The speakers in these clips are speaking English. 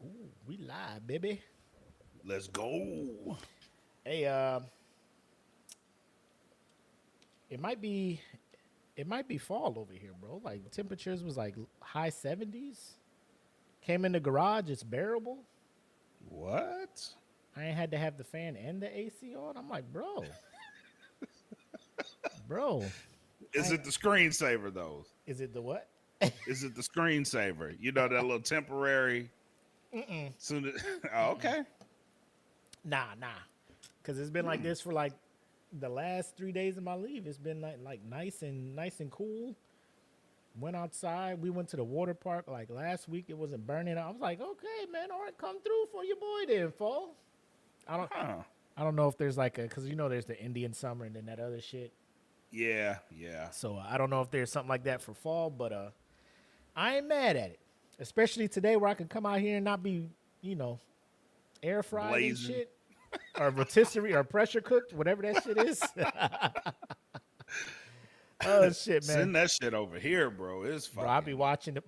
Ooh, we live, baby. Let's go. Hey, it might be fall over here, bro. Like temperatures was like high 70s. Came in the garage, it's bearable. What? I ain't had to have the fan and the AC on. I'm like, bro. Is it the screensaver though? Is it the what? Is it the screensaver? You know that little temporary. Soon as, oh, okay. Nah. Cause it's been like this for like the last 3 days of my leave. It's been like nice and cool. Went outside. We went to the water park like last week. It wasn't burning. I was like, okay, man, all right, come through for your boy then, fall. I don't know if there's like because there's the Indian summer and then that other shit. Yeah. So I don't know if there's something like that for fall, but I ain't mad at it. Especially today where I can come out here and not be, air fried Blazing. and shit. Or rotisserie or pressure cooked, whatever that shit is. Oh shit, man. Send that shit over here, bro. It's fine. Bro, I be watching it.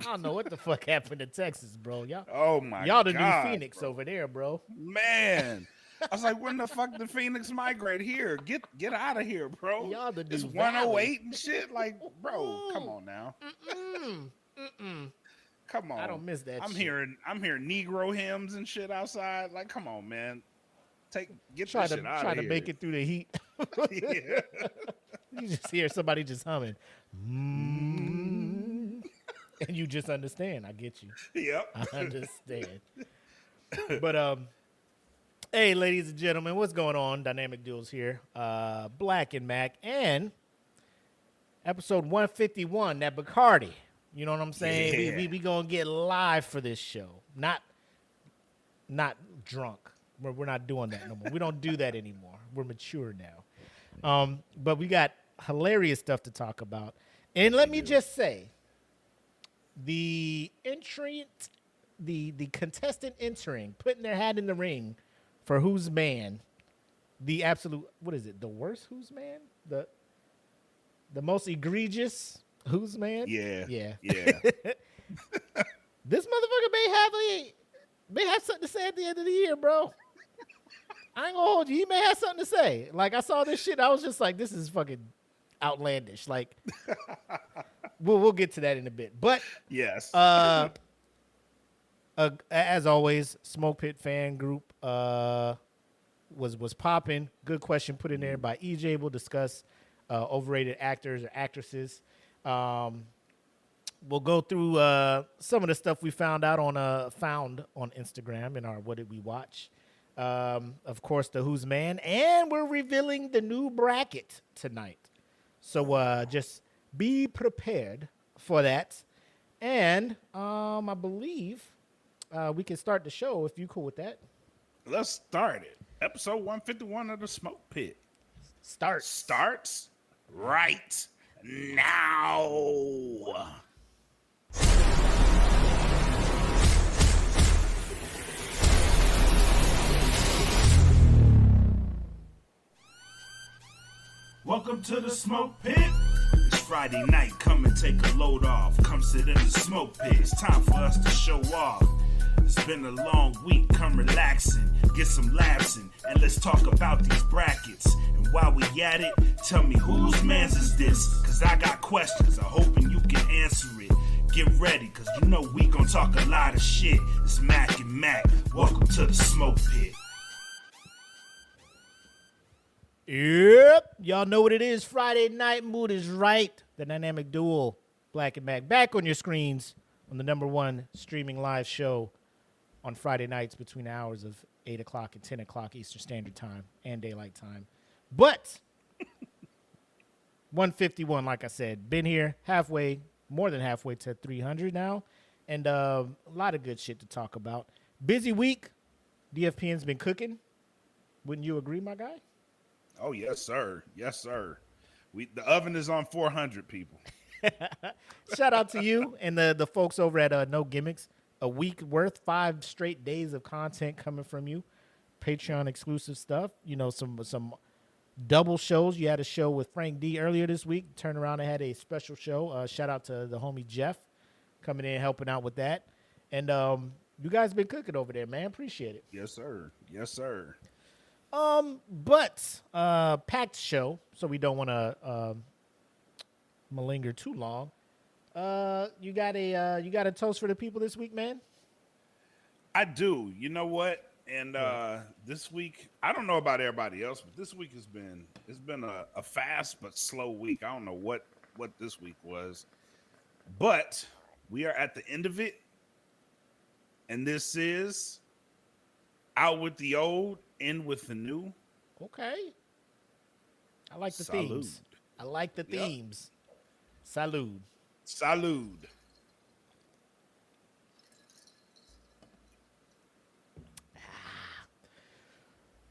I don't know what the fuck happened to Texas, bro. Y'all the new Phoenix bro. over there, bro. Man. I was like, when the fuck did Phoenix migrate here? Get out of here, bro. Y'all the new It's Valley. 108 and shit. Like, bro, come on now. Come on. I don't miss that I'm shit. hearing Negro hymns and shit outside. Like, come on, man. Get Try this shit out to of here. make it through the heat. Yeah. You just hear somebody just humming. And you just understand. I get you. Yep. I understand. But hey, ladies and gentlemen, what's going on? Dynamic Duels here. Black and Mac and episode 151, that Bacardi. You know what I'm saying? Yeah. We gonna get live for this show. Not drunk. We're not doing that no more. We don't do that anymore. We're mature now. But we got hilarious stuff to talk about. And let me just say, the contestant entering, putting their hat in the ring for Who's Man, the absolute, what is it? The worst Who's Man? The most egregious Who's Man? Yeah. This motherfucker may have something to say at the end of the year, bro. I ain't gonna hold you. He may have something to say. Like, I saw this shit. I was just like, this is fucking outlandish. Like, we'll get to that in a bit. But Yes. as always, Smoke Pit fan group was popping. Good question put in there by EJ. We'll discuss overrated actors or actresses. We'll go through some of the stuff we found on Instagram in our What Did We Watch. Of course, the Who's Man, and we're revealing the new bracket tonight. So just be prepared for that. And I believe we can start the show if you cool with that. Let's start it. Episode 151 of the Smoke Pit starts right now. Welcome to the Smoke Pit. It's Friday night, come and take a load off. Come sit in the smoke pit, it's time for us to show off. It's been a long week, come relaxing, get some laughs in, and let's talk about these brackets. And while we at it, tell me whose man's is this? Cause I got questions, I'm hoping you can answer it. Get ready, cause you know we gon' talk a lot of shit. It's Makk and Mac, welcome to the Smoke Pit. Yep. Y'all know what it is. Friday night mood is right. The dynamic duel, Black and Mac, back on your screens on the #1 streaming live show on Friday nights between the hours of 8 o'clock and 10 o'clock Eastern Standard Time and Daylight Time. But 151, like I said, been here more than halfway to 300 now, and a lot of good shit to talk about. Busy week. DFPN's been cooking. Wouldn't you agree, my guy? Oh, yes, sir. Yes, sir. The oven is on 400 people. Shout out to you and the folks over at No Gimmicks. A week worth, 5 straight days of content coming from you. Patreon exclusive stuff. You know, some double shows. You had a show with Frank D earlier this week. Turned around and had a special show. Shout out to the homie Jeff coming in, helping out with that. And you guys been cooking over there, man. Appreciate it. Yes, sir. Yes, sir. But packed show, so we don't want to malinger too long. You got a toast for the people this week, man? I do. You know what? And this week, I don't know about everybody else, but this week it's been a fast but slow week. I don't know what this week was, but we are at the end of it, and this is Out with the Old, In with the New. Okay. I like the Salud. themes. I like the themes. Salud. Salud.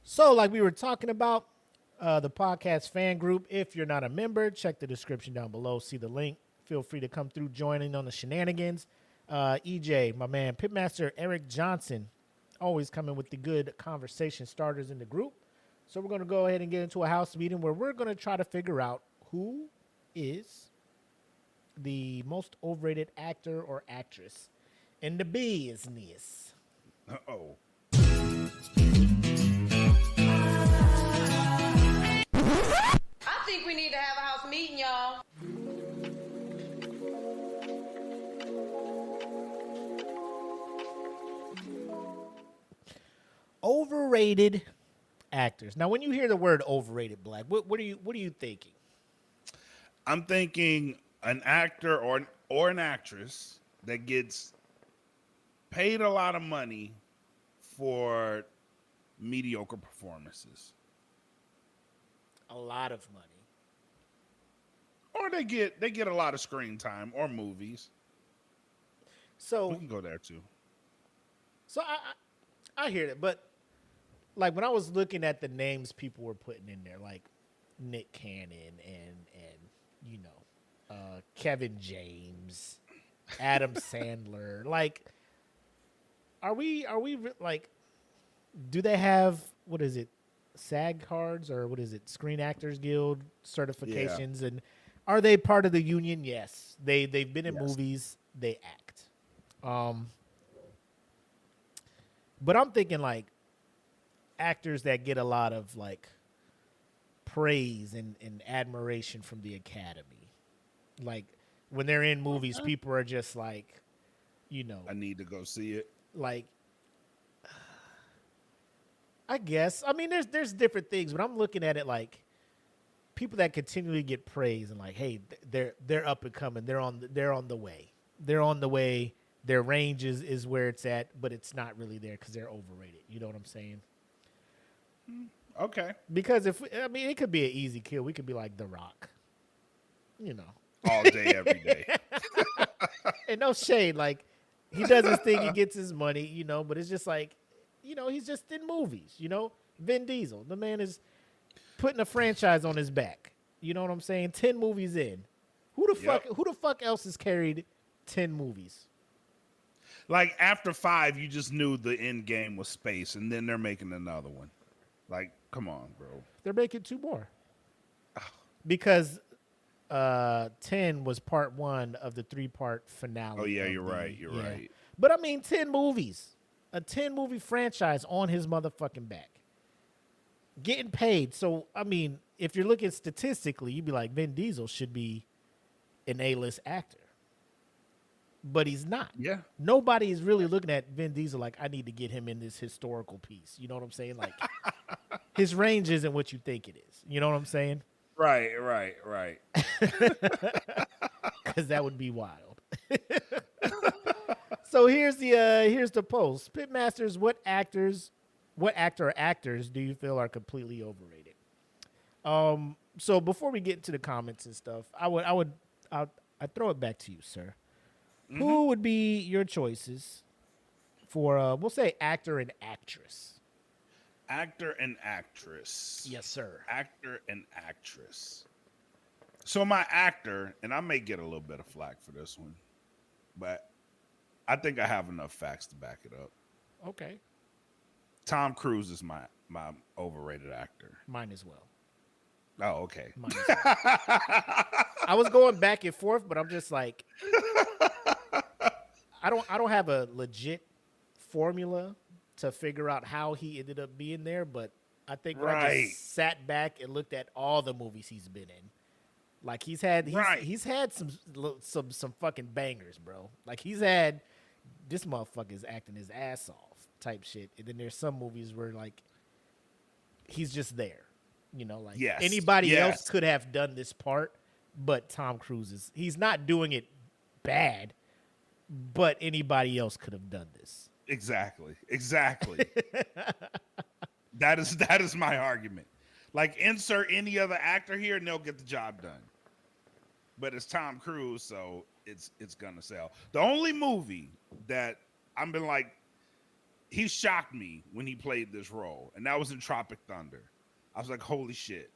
So, like we were talking about, the podcast fan group, if you're not a member, check the description down below. See the link. Feel free to come through, joining on the shenanigans. EJ, my man, Pitmaster Eric Johnson, always coming with the good conversation starters in the group. So we're going to go ahead and get into a house meeting where we're going to try to figure out who is the most overrated actor or actress in the business. Uh-oh. I think we need to have a house meeting, y'all. Overrated actors. Now, when you hear the word overrated, Black, what are you thinking? I'm thinking an actor or an actress that gets paid a lot of money for mediocre performances. A lot of money. Or they get a lot of screen time or movies. So We can go there too. So I hear that, but like when I was looking at the names people were putting in there, like Nick Cannon and you know, Kevin James, Adam Sandler, like, are we like, do they have, what is it, SAG cards, or what is it, Screen Actors Guild certifications, and are they part of the union? Yes, they've been in movies, they act. But I'm thinking like actors that get a lot of like praise and admiration from the Academy. Like when they're in movies, people are just like, you know, I need to go see it. like, I guess. I mean, there's different things, but I'm looking at it like people that continually get praise and like, hey, they're up and coming. They're on the way. They're on the way. Their range is where it's at, but it's not really there because they're overrated. You know what I'm saying? Okay. Because it could be an easy kill. We could be like The Rock, you know, All day, every day. and no shade. Like he does his thing, he gets his money, you know. But it's just like, you know, he's just in movies. You know, Vin Diesel, the man is putting a franchise on his back. You know what I'm saying? 10 movies in. Who the fuck else has carried 10 movies? Like after 5, you just knew the end game was space, and then they're making another one. Like, come on, bro. They're making 2 more. Because 10 was part 1 of the 3-part finale. Oh yeah, you're right. You're yeah. right. But I mean, 10 movies, a 10-movie franchise on his motherfucking back, getting paid. So I mean, if you're looking statistically, you'd be like, Vin Diesel should be an A-list actor, but he's not. Yeah. Nobody is really looking at Vin Diesel like, I need to get him in this historical piece. You know what I'm saying? Like, his range isn't what you think it is. You know what I'm saying? Right. Because that would be wild. So here's the post. Pitmasters, what actor or actors do you feel are completely overrated? So before we get into the comments and stuff, I'd throw it back to you, sir. Mm-hmm. Who would be your choices for we'll say actor and actress? Actor and actress. Yes, sir. Actor and actress. So my actor, and I may get a little bit of flack for this one, but I think I have enough facts to back it up. Okay. Tom Cruise is my overrated actor. Mine as well. Oh, okay. Mine as well. I was going back and forth, but I'm just like, I don't have a legit formula to figure out how he ended up being there, but I think when I just sat back and looked at all the movies he's been in, like he's had some fucking bangers, bro. Like he's had this motherfucker's acting his ass off type shit, and then there's some movies where like he's just there, you know, like anybody else could have done this part, but Tom Cruise he's not doing it bad, but anybody else could have done this. Exactly. That is my argument. Like, insert any other actor here and they'll get the job done. But it's Tom Cruise, so it's gonna sell. The only movie that I've been like, he shocked me when he played this role, and that was in Tropic Thunder. I was like, holy shit.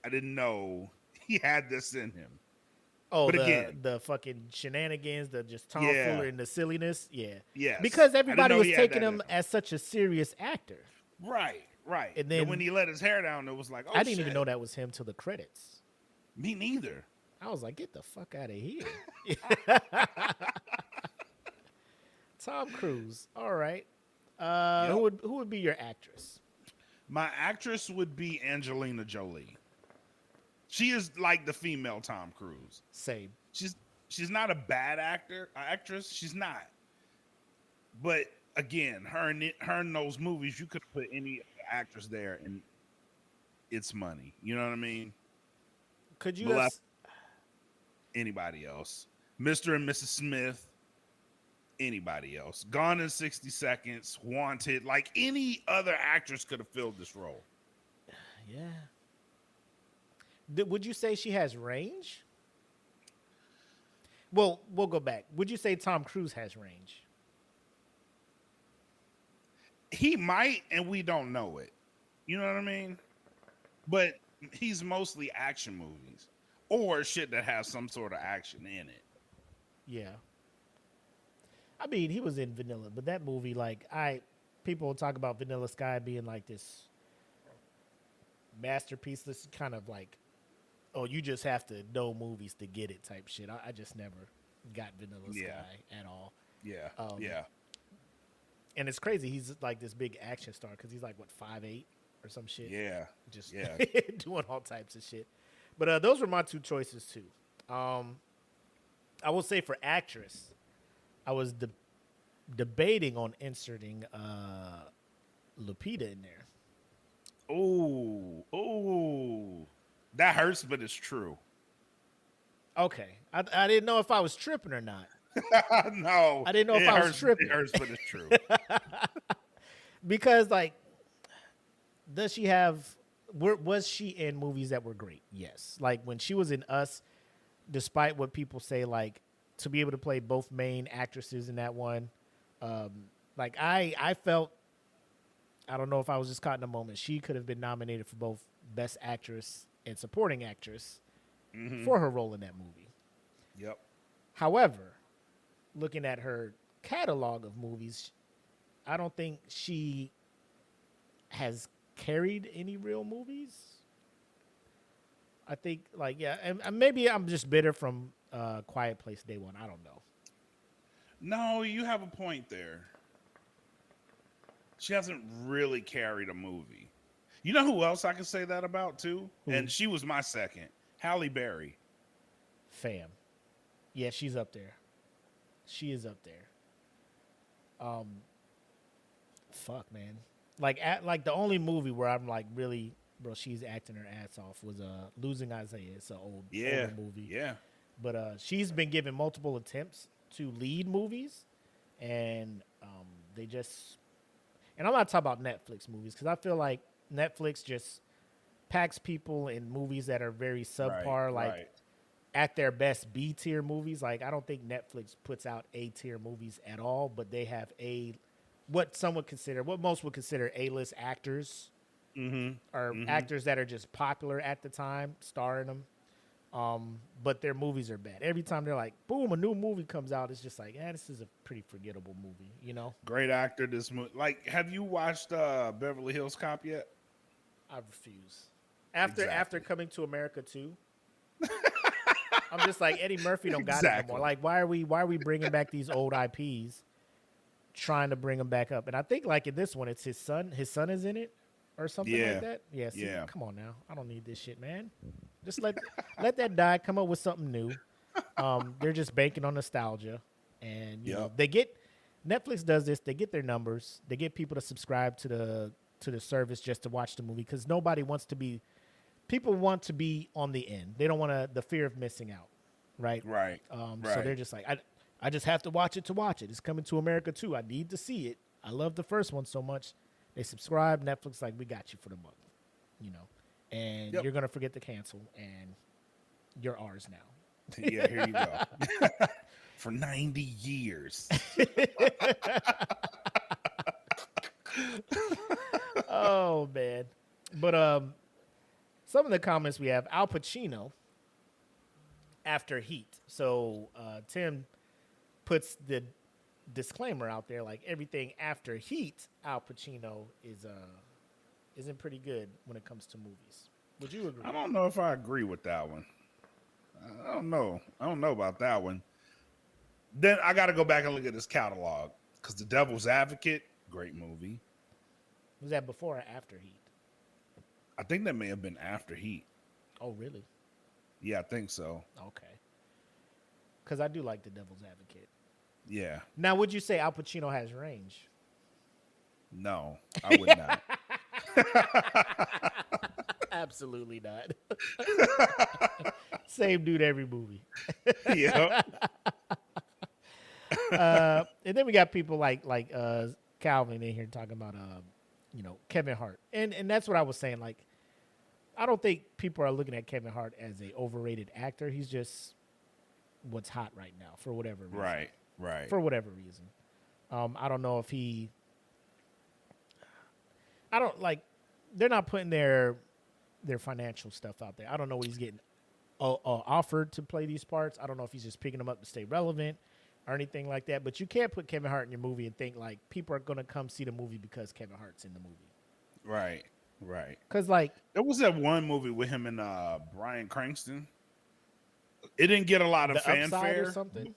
I didn't know he had this in him. Oh, but again, the fucking shenanigans, the just tomfoolery and the silliness. Yeah. Yes. Because everybody was taking him as such a serious actor. Right. And then when he let his hair down, it was like, oh, I didn't even know that was him till the credits. Me neither. I was like, get the fuck out of here. Tom Cruise. All right. Who would be your actress? My actress would be Angelina Jolie. She is like the female Tom Cruise. Same. She's not a bad actress. She's not. But again, her in those movies, you could put any actress there, and it's money. You know what I mean? Could you anybody else? Mr. and Mrs. Smith. Anybody else? Gone in 60 Seconds. Wanted. Like any other actress could have filled this role. Yeah. Would you say she has range? Well, we'll go back. Would you say Tom Cruise has range? He might, and we don't know it. You know what I mean? But he's mostly action movies or shit that has some sort of action in it. Yeah. I mean, he was in Vanilla, but that movie, like, people talk about Vanilla Sky being like this masterpiece. This kind of like, oh, you just have to know movies to get it type shit. I just never got Vanilla Sky at all. Yeah. And it's crazy. He's like this big action star because he's like, what, 5'8" or some shit? Yeah. Just doing all types of shit. But those were my two choices, too. I will say for actress, I was debating on inserting Lupita in there. Oh. That hurts, but it's true. Okay. I didn't know if I was tripping or not. No. I didn't know if I was tripping. It hurts, but it's true. Because, like, was she in movies that were great? Yes. Like, when she was in Us, despite what people say, like, to be able to play both main actresses in that one, like, I felt, I don't know if I was just caught in a moment, she could have been nominated for both Best Actress and Supporting Actress for her role in that movie. Yep. However, looking at her catalog of movies, I don't think she has carried any real movies. I think, like, yeah, and maybe I'm just bitter from Quiet Place Day One. I don't know. No, you have a point there. She hasn't really carried a movie. You know who else I can say that about, too? Who? And she was my second. Halle Berry. Fam. Yeah, she's up there. She is up there. Fuck, man. Like the only movie where I'm like, really, bro, she's acting her ass off was Losing Isaiah. It's an older movie. Yeah. But she's been given multiple attempts to lead movies, and they just. And I'm not talking about Netflix movies because I feel like Netflix just packs people in movies that are very subpar, at their best B-tier movies. Like, I don't think Netflix puts out A-tier movies at all, but they have what most would consider A-list actors, or actors that are just popular at the time, starring them. But their movies are bad. Every time they're like, boom, a new movie comes out, it's just like, this is a pretty forgettable movie, you know? Great actor, this movie. Like, have you watched Beverly Hills Cop yet? I refuse. After Coming to America 2, I'm just like, Eddie Murphy don't got it no more. Like, why are we bringing back these old IPs, trying to bring them back up? And I think like in this one, it's his son. His son is in it or something like that. Yeah. See, come on now. I don't need this shit, man. Just let that die. Come up with something new. They're just banking on nostalgia, and you know, Netflix does this. They get their numbers. They get people to subscribe to the service just to watch the movie because nobody wants to be. People want to be on the end. They don't want the fear of missing out, right? Right. So they're just like, I just have to watch it to watch it. It's coming to America too. I need to see it. I love the first one so much. They subscribe. Netflix like, we got you for the month, you know, and you're gonna forget to cancel, and you're ours now. Yeah, here you go. For 90 years. Oh man, but some of the comments we have, Al Pacino after Heat. So Tim puts the disclaimer out there, like everything after Heat, Al Pacino isn't pretty good when it comes to movies. Would you agree? I don't know if I agree with that one. I don't know about that one. Then I got to go back and look at his catalog because The Devil's Advocate, great movie. Was that before or after Heat? I think that may have been after Heat. Oh, really? Yeah, I think so. Okay. Because I do like The Devil's Advocate. Yeah. Now, would you say Al Pacino has range? No, I would not. Absolutely not. Same dude every movie. Yeah. And then we got people like Calvin in here talking about Kevin Hart, and that's what I was saying. Like, I don't think people are looking at Kevin Hart as a overrated actor. He's just what's hot right now for whatever reason. Right. For whatever reason. I don't know if they're not putting their financial stuff out there. I don't know what he's getting offered to play these parts. I don't know if he's just picking them up to stay relevant or anything like that. But you can't put Kevin Hart in your movie and think like people are going to come see the movie because Kevin Hart's in the movie. Right. Because like there was that one movie with him and Bryan Cranston. It didn't get a lot of fanfare or something.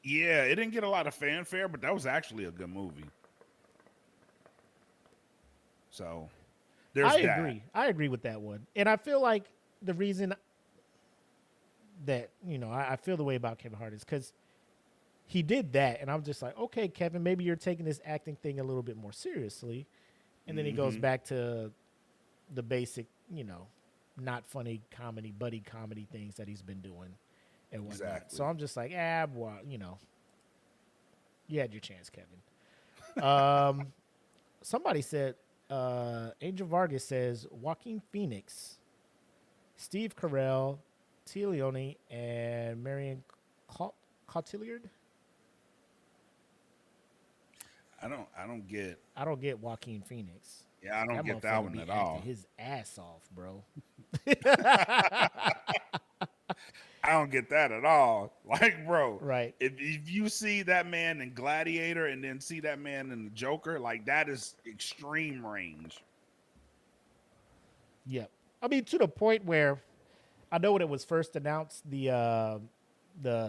Yeah, it didn't get a lot of fanfare, but that was actually a good movie. So there's that. I agree with that one. And I feel like the reason that, I feel the way about Kevin Hart is because he did that. And I'm just like, okay, Kevin, maybe you're taking this acting thing a little bit more seriously. And then he goes back to the basic, not funny comedy, buddy comedy things that he's been doing and whatnot. Exactly. So I'm just like, well, you had your chance, Kevin. Somebody said, Angel Vargas says Joaquin Phoenix, Steve Carell, Tia Leone, and Marion Cotillard. I don't get Joaquin Phoenix. Yeah, I don't get that one at all. His ass off, bro. I don't get that at all. Like, bro, right? If you see that man in Gladiator and then see that man in the Joker, like that is extreme range. Yep. I mean, to the point where I know when it was first announced, the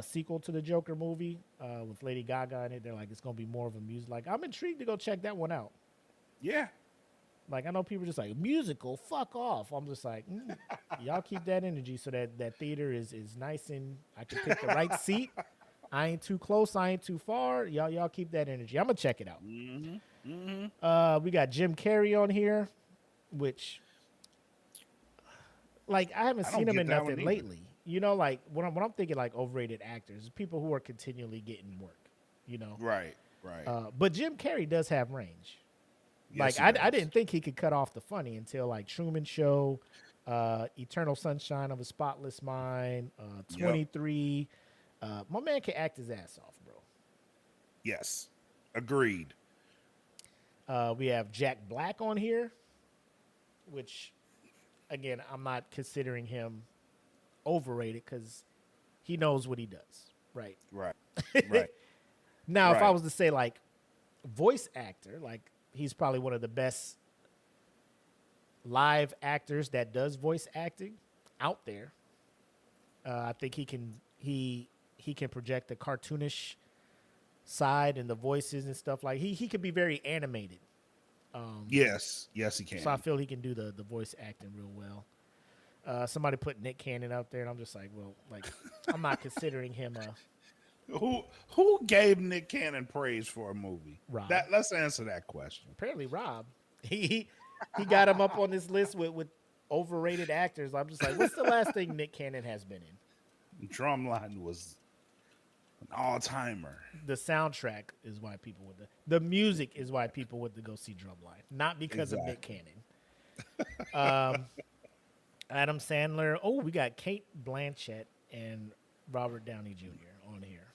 sequel to the Joker movie with Lady Gaga in it, they're like, it's gonna be more of a music. Like, I'm intrigued to go check that one out. Yeah. Like, I know people are just like, musical, fuck off. I'm just like, y'all keep that energy so that theater is nice and I can pick the right seat. I ain't too close, I ain't too far. Y'all keep that energy. I'm gonna check it out. We got Jim Carrey on here, which, like, I haven't seen him in nothing lately. Like, when I'm thinking, like, overrated actors, people who are continually getting work, Right. But Jim Carrey does have range. Yes, like, I didn't think he could cut off the funny until, like, Truman Show, Eternal Sunshine of a Spotless Mind, 23. My man can act his ass off, bro. Yes. Agreed. We have Jack Black on here, which, again, I'm not considering him overrated because he knows what he does. Right. Now, if I was to say, like, voice actor, like, he's probably one of the best live actors that does voice acting out there. I think he can project the cartoonish side and the voices and stuff. Like he could be very animated. Yes, he can. So I feel he can do the voice acting real well. Somebody put Nick Cannon out there, and I'm just like, well, like I'm not considering him a Who gave Nick Cannon praise for a movie? Rob. Let's answer that question. Apparently Rob. He got him up on this list with overrated actors. I'm just like, what's the last thing Nick Cannon has been in? Drumline was an all-timer. The soundtrack is why people would. The music is why people would go see Drumline, not because of Nick Cannon. Adam Sandler. Oh, we got Kate Blanchett and Robert Downey Jr. on here.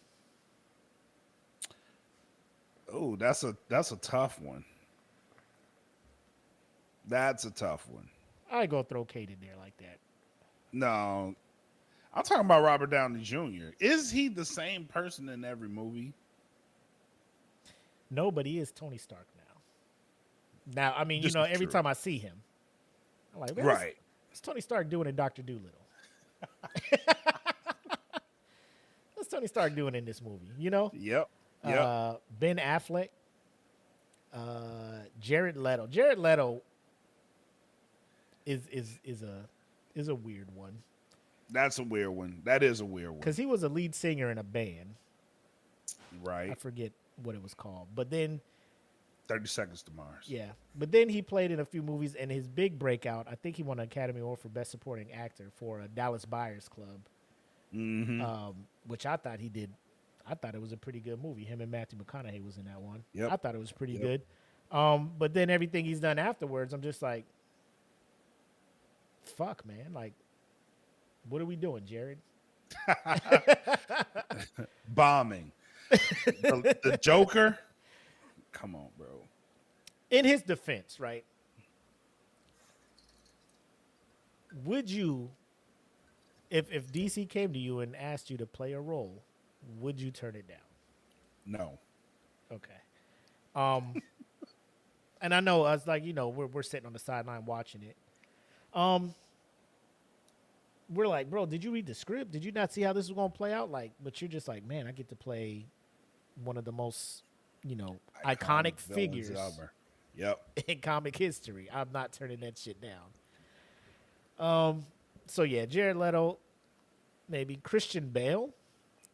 Oh, that's a tough one. That's a tough one. I go throw Kate in there like that. No, I'm talking about Robert Downey Jr. Is he the same person in every movie? No, but he is Tony Stark now. Now, I mean, This is every true. time I see him, I'm like, man, Right. what's Tony Stark doing in Dr. Dolittle? What's Tony Stark doing in this movie? Yep. Ben Affleck, Jared Leto. Jared Leto is a weird one That's a weird one. That is a weird one. because he was a lead singer in a band. Right. I forget what it was called, but then 30 Seconds to Mars. yeah, but then he played in a few movies, and his big breakout, I think he won an Academy Award for Best Supporting Actor for Dallas Buyers Club, which I thought he did. I thought it was a pretty good movie. Him and Matthew McConaughey was in that one. Yep. I thought it was pretty good. But then everything he's done afterwards, I'm just like, fuck, man. Like, what are we doing, Jared? Bombing. the Joker. Come on, bro. In his defense, right? Would you, if DC came to you and asked you to play a role, would you turn it down? No. Okay. And I know us, like, we're sitting on the sideline watching it. We're like, bro, did you read the script? Did you not see how this was going to play out? Like, but you're just like, man, I get to play one of the most, iconic figures ever. Yep. in comic history. I'm not turning that shit down. So yeah, Jared Leto, maybe Christian Bale,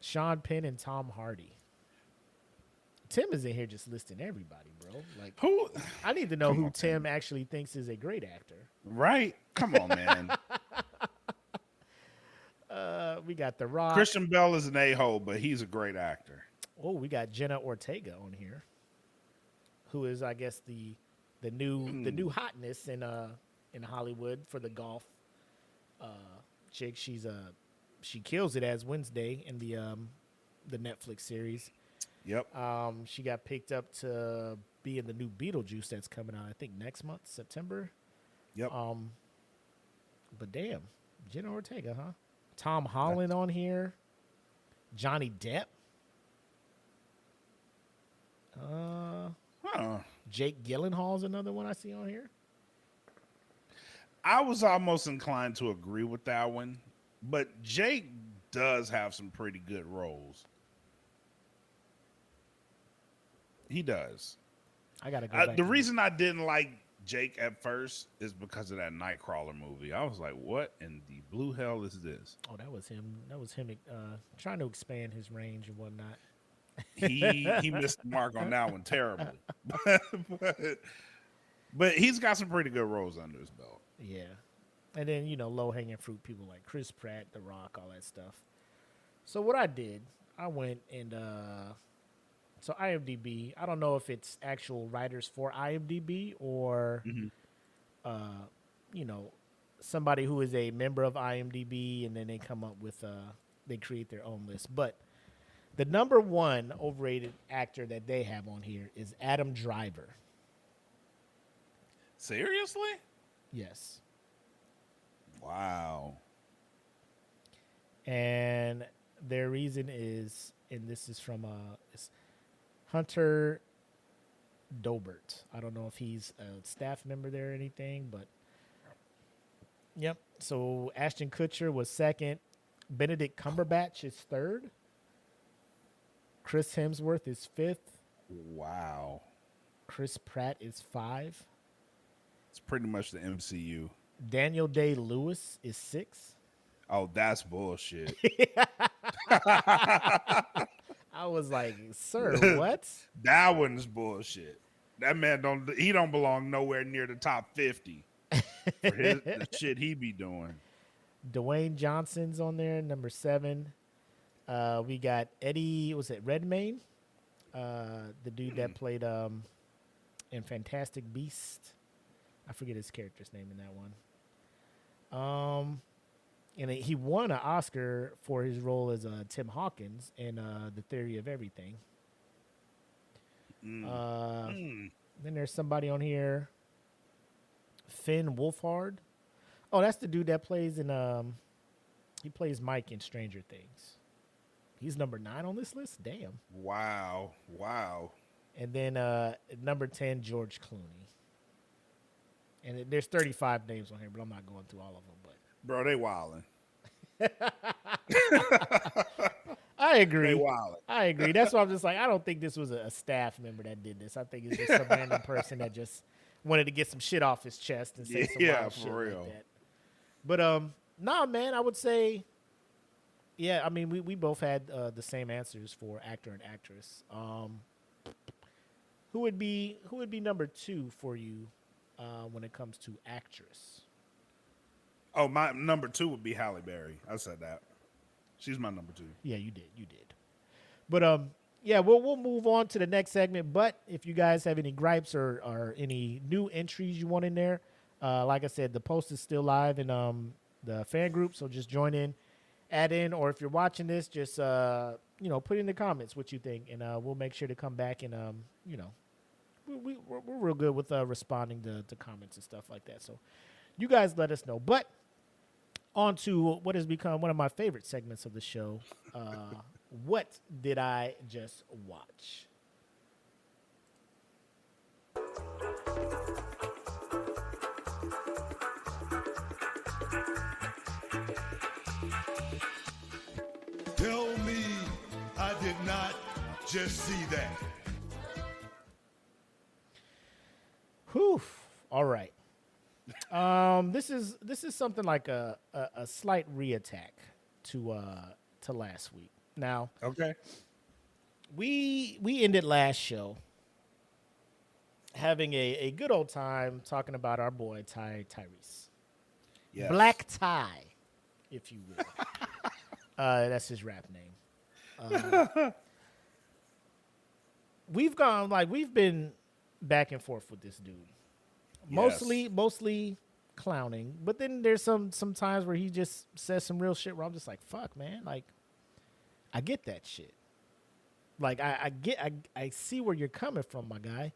Sean Penn, and Tom Hardy. Tim is in here just listing everybody, bro. Like, Who? I need to know Come who on, Tim actually thinks is a great actor. Right? Come on, man. We got The Rock. Christian Bale is an a-hole, but he's a great actor. Oh, we got Jenna Ortega on here, who is, I guess, the new hotness in Hollywood for the golf chick. She kills it as Wednesday in the Netflix series. Yep. She got picked up to be in the new Beetlejuice that's coming out, I think next month, September. Yep. But damn, Jenna Ortega, huh? Tom Holland on here. Johnny Depp. Jake Gyllenhaal's another one I see on here. I was almost inclined to agree with that one, but Jake does have some pretty good roles. He does. I gotta go back. The reason I didn't like Jake at first is because of that Nightcrawler movie. I was like, what in the blue hell is this? Oh, that was him. That was him trying to expand his range and whatnot. He missed the mark on that one terribly. but he's got some pretty good roles under his belt. Yeah. And then, low-hanging fruit people like Chris Pratt, The Rock, all that stuff. So what I did, I went and so IMDb, I don't know if it's actual writers for IMDb or somebody who is a member of IMDb, and then they come up with they create their own list. But the number one overrated actor that they have on here is Adam Driver. Seriously? Yes. Wow. And their reason is, and this is from it's Hunter Dobert. I don't know if he's a staff member there or anything, but yep. So Ashton Kutcher was second. Benedict Cumberbatch is 3rd. Chris Hemsworth is 5th. Wow. Chris Pratt is 5. It's pretty much the MCU. Daniel Day-Lewis is 6. Oh, that's bullshit. I was like, sir, what? That one's bullshit. That man don't belong nowhere near the top 50 for the shit he be doing. Dwayne Johnson's on there, number 7. We got Eddie, was it Redmayne? The dude that played in Fantastic Beast. I forget his character's name in that one. And he won an Oscar for his role as Tim Hawkins in The Theory of Everything. Then there's somebody on here, Finn Wolfhard. Oh, that's the dude that plays in he plays Mike in Stranger Things. He's number 9 on this list. Damn. Wow. And then number 10, George Clooney. And there's 35 names on here, but I'm not going through all of them. But Bro, they wildin'. I agree. They wildin'. I agree. That's why I'm just like, I don't think this was a staff member that did this. I think it's just some random person that just wanted to get some shit off his chest and say some wild shit for real. like that. But nah, man, I would say, yeah. I mean, we both had the same answers for actor and actress. Who would be number 2 for you when it comes to actress? Oh, my number 2 would be Halle Berry. I said that. She's my number 2. Yeah, you did. But yeah, we'll move on to the next segment. But if you guys have any gripes or any new entries you want in there, like I said, the post is still live in the fan group, so just join in, add in, or if you're watching this, just put in the comments what you think, and we'll make sure to come back and we're real good with responding to comments and stuff like that. So you guys let us know. But on to what has become one of my favorite segments of the show. What did I just watch? Tell me I did not just see that. Whew. All right. This is something like a slight reattack to last week. Now, Okay. we ended last show having a good old time talking about our boy Tyrese. Yes. Black Ty, if you will. That's his rap name. We've been back and forth with this dude. Mostly clowning, but then there's some times where he just says some real shit where I'm just like, fuck, man, like I get that shit. Like I see where you're coming from, my guy.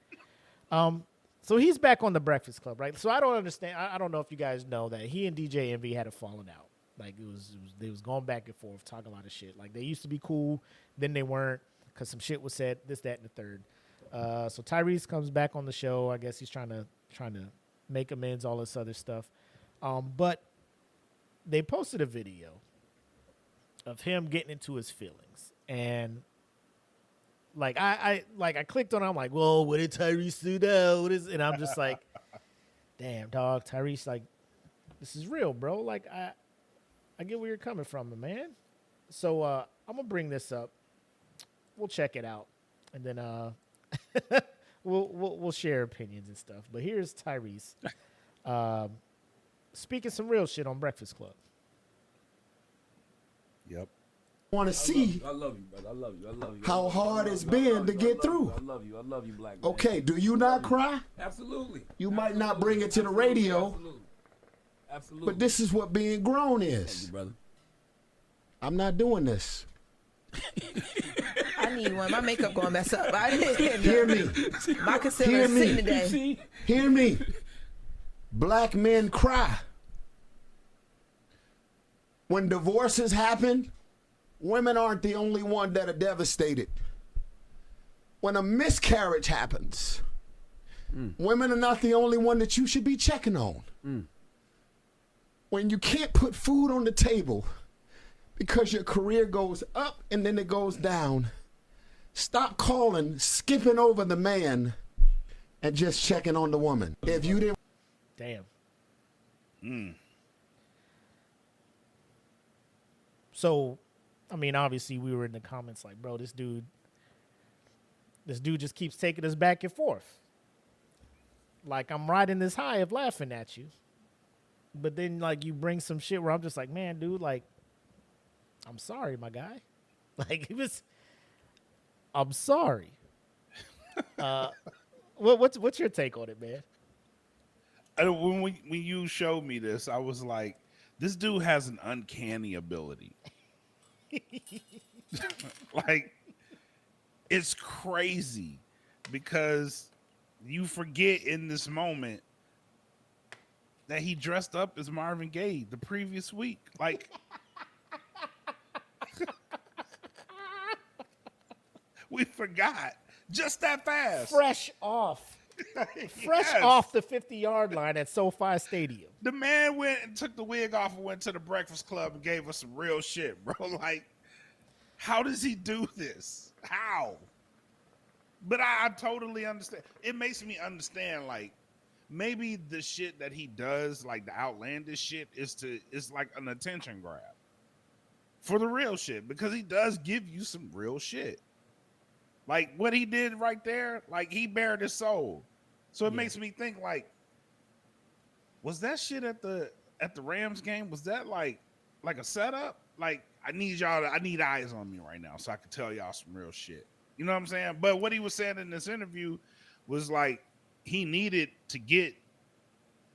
So he's back on the Breakfast Club, right? So I don't understand. I don't know if you guys know that he and DJ Envy had a falling out. Like they was going back and forth, talking a lot of shit. Like they used to be cool, then they weren't because some shit was said, this, that, and the third. So Tyrese comes back on the show. I guess he's trying to make amends, all this other stuff. But they posted a video of him getting into his feelings, and like I clicked on it. I'm like, whoa, what did Tyrese do now? What is? And I'm just like, damn, dog, Tyrese, like, this is real, bro. Like I get where you're coming from, man. So I'm gonna bring this up. We'll check it out, and then we'll share opinions and stuff. But here's Tyrese speaking some real shit on Breakfast Club. Yep. Want to see I love you, brother. I love you. how hard it's been to get through. I love you, black man. Okay, do you not cry? Absolutely. You might not bring it to the radio, Absolutely. but this is what being grown Thank is. you, brother. I'm not doing this. I need one. My makeup gonna mess up. I didn't Hear me. My concealer Hear is me. sitting today. See? Hear me. Black men cry. When divorces happen, women aren't the only one that are devastated. When a miscarriage happens, women are not the only one that you should be checking on. When you can't put food on the table because your career goes up and then it goes down. Stop calling, skipping over the man, and just checking on the woman. If you didn't. Damn. So, I mean, obviously we were in the comments like, bro, this dude just keeps taking us back and forth. Like, I'm riding this high of laughing at you. But then, like, you bring some shit where I'm just like, man, dude, like, I'm sorry, my guy. Like, I'm sorry. What's your take on it, man? When you showed me this, I was like, this dude has an uncanny ability. Like, it's crazy because you forget in this moment that he dressed up as Marvin Gaye the previous week. Like, we forgot just that fast. Fresh off the 50-yard line at SoFi Stadium. The man went and took the wig off and went to the Breakfast Club and gave us some real shit, bro. Like, how does he do this? How? But I totally understand. It makes me understand, like, maybe the shit that he does, like the outlandish shit, is like an attention grab for the real shit, because he does give you some real shit. Like what he did right there, like he bared his soul. So it makes me think, like, was that shit at the Rams game? Was that like a setup? Like, I need eyes on me right now so I can tell y'all some real shit. You know what I'm saying? But what he was saying in this interview was like he needed to get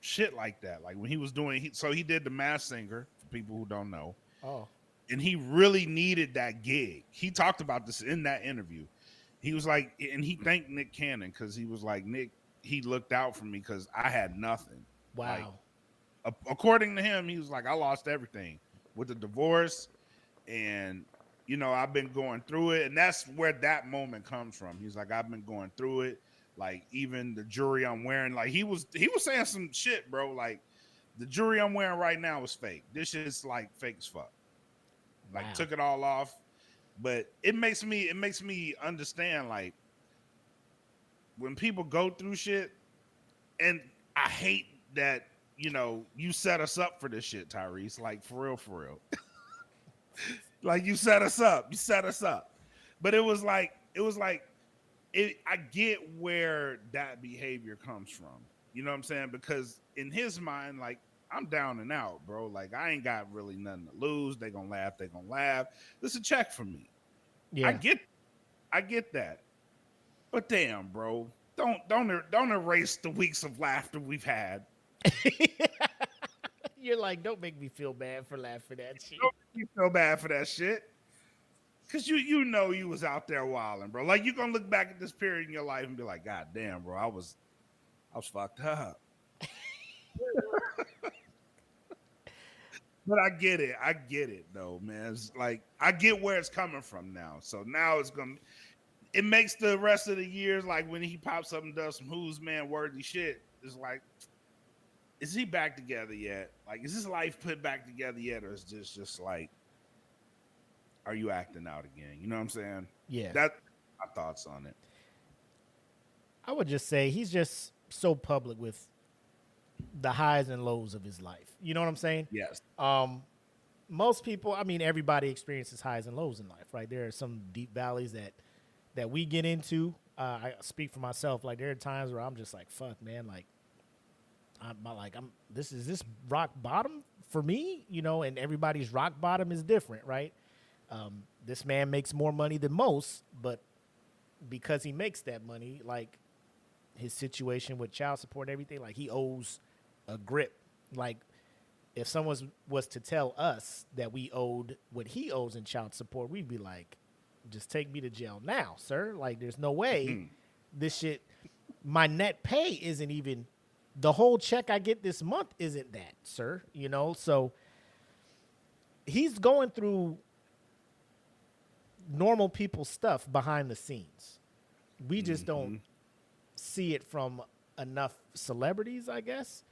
shit like that. Like when he was doing, so he did The Masked Singer, for people who don't know. Oh. And he really needed that gig. He talked about this in that interview. He was like, and he thanked Nick Cannon because he was like, Nick, he looked out for me because I had nothing. Wow. Like, according to him, he was like, I lost everything with the divorce, and you know, I've been going through it, and that's where that moment comes from. He's like, I've been going through it. Like, even the jewelry I'm wearing, like he was saying some shit, bro. Like, the jewelry I'm wearing right now is fake. This shit's like fake as fuck. Like, wow. Took it all off. But it makes me understand, like, when people go through shit, and I hate that, you know, you set us up for this shit, Tyrese. Like, for real. Like, you set us up. But it was like I get where that behavior comes from. You know what I'm saying? Because in his mind, like, I'm down and out, bro. Like, I ain't got really nothing to lose. They gonna laugh. This is a check for me. Yeah. I get that. But damn, bro. Don't erase the weeks of laughter we've had. You're like, don't make me feel bad for laughing at shit. Don't make me feel bad for that shit. Cause you know you was out there wilding, bro. Like, you're gonna look back at this period in your life and be like, God damn, bro, I was fucked up. But I get it though, man. It's like, I get where it's coming from now. So now it makes the rest of the years, like when he pops up and does some who's man worthy shit, it's like, is he back together yet? Like, is his life put back together yet? Or is this just like, are you acting out again? You know what I'm saying? Yeah. That's my thoughts on it. I would just say he's just so public with the highs and lows of his life. You know what I'm saying? Yes. Most people, I mean, everybody experiences highs and lows in life, right? There are some deep valleys that we get into. I speak for myself. Like, there are times where I'm just like, fuck, man. Like, this is rock bottom for me, you know, and everybody's rock bottom is different, right? This man makes more money than most, but because he makes that money, like, his situation with child support and everything, like, he owes a grip. Like, if someone was to tell us that we owed what he owes in child support, we'd be like, just take me to jail now, sir. Like, there's no way this shit, my net pay isn't even, the whole check I get this month isn't that, sir. You know, so he's going through normal people stuff behind the scenes. We just don't see it from enough celebrities, I guess.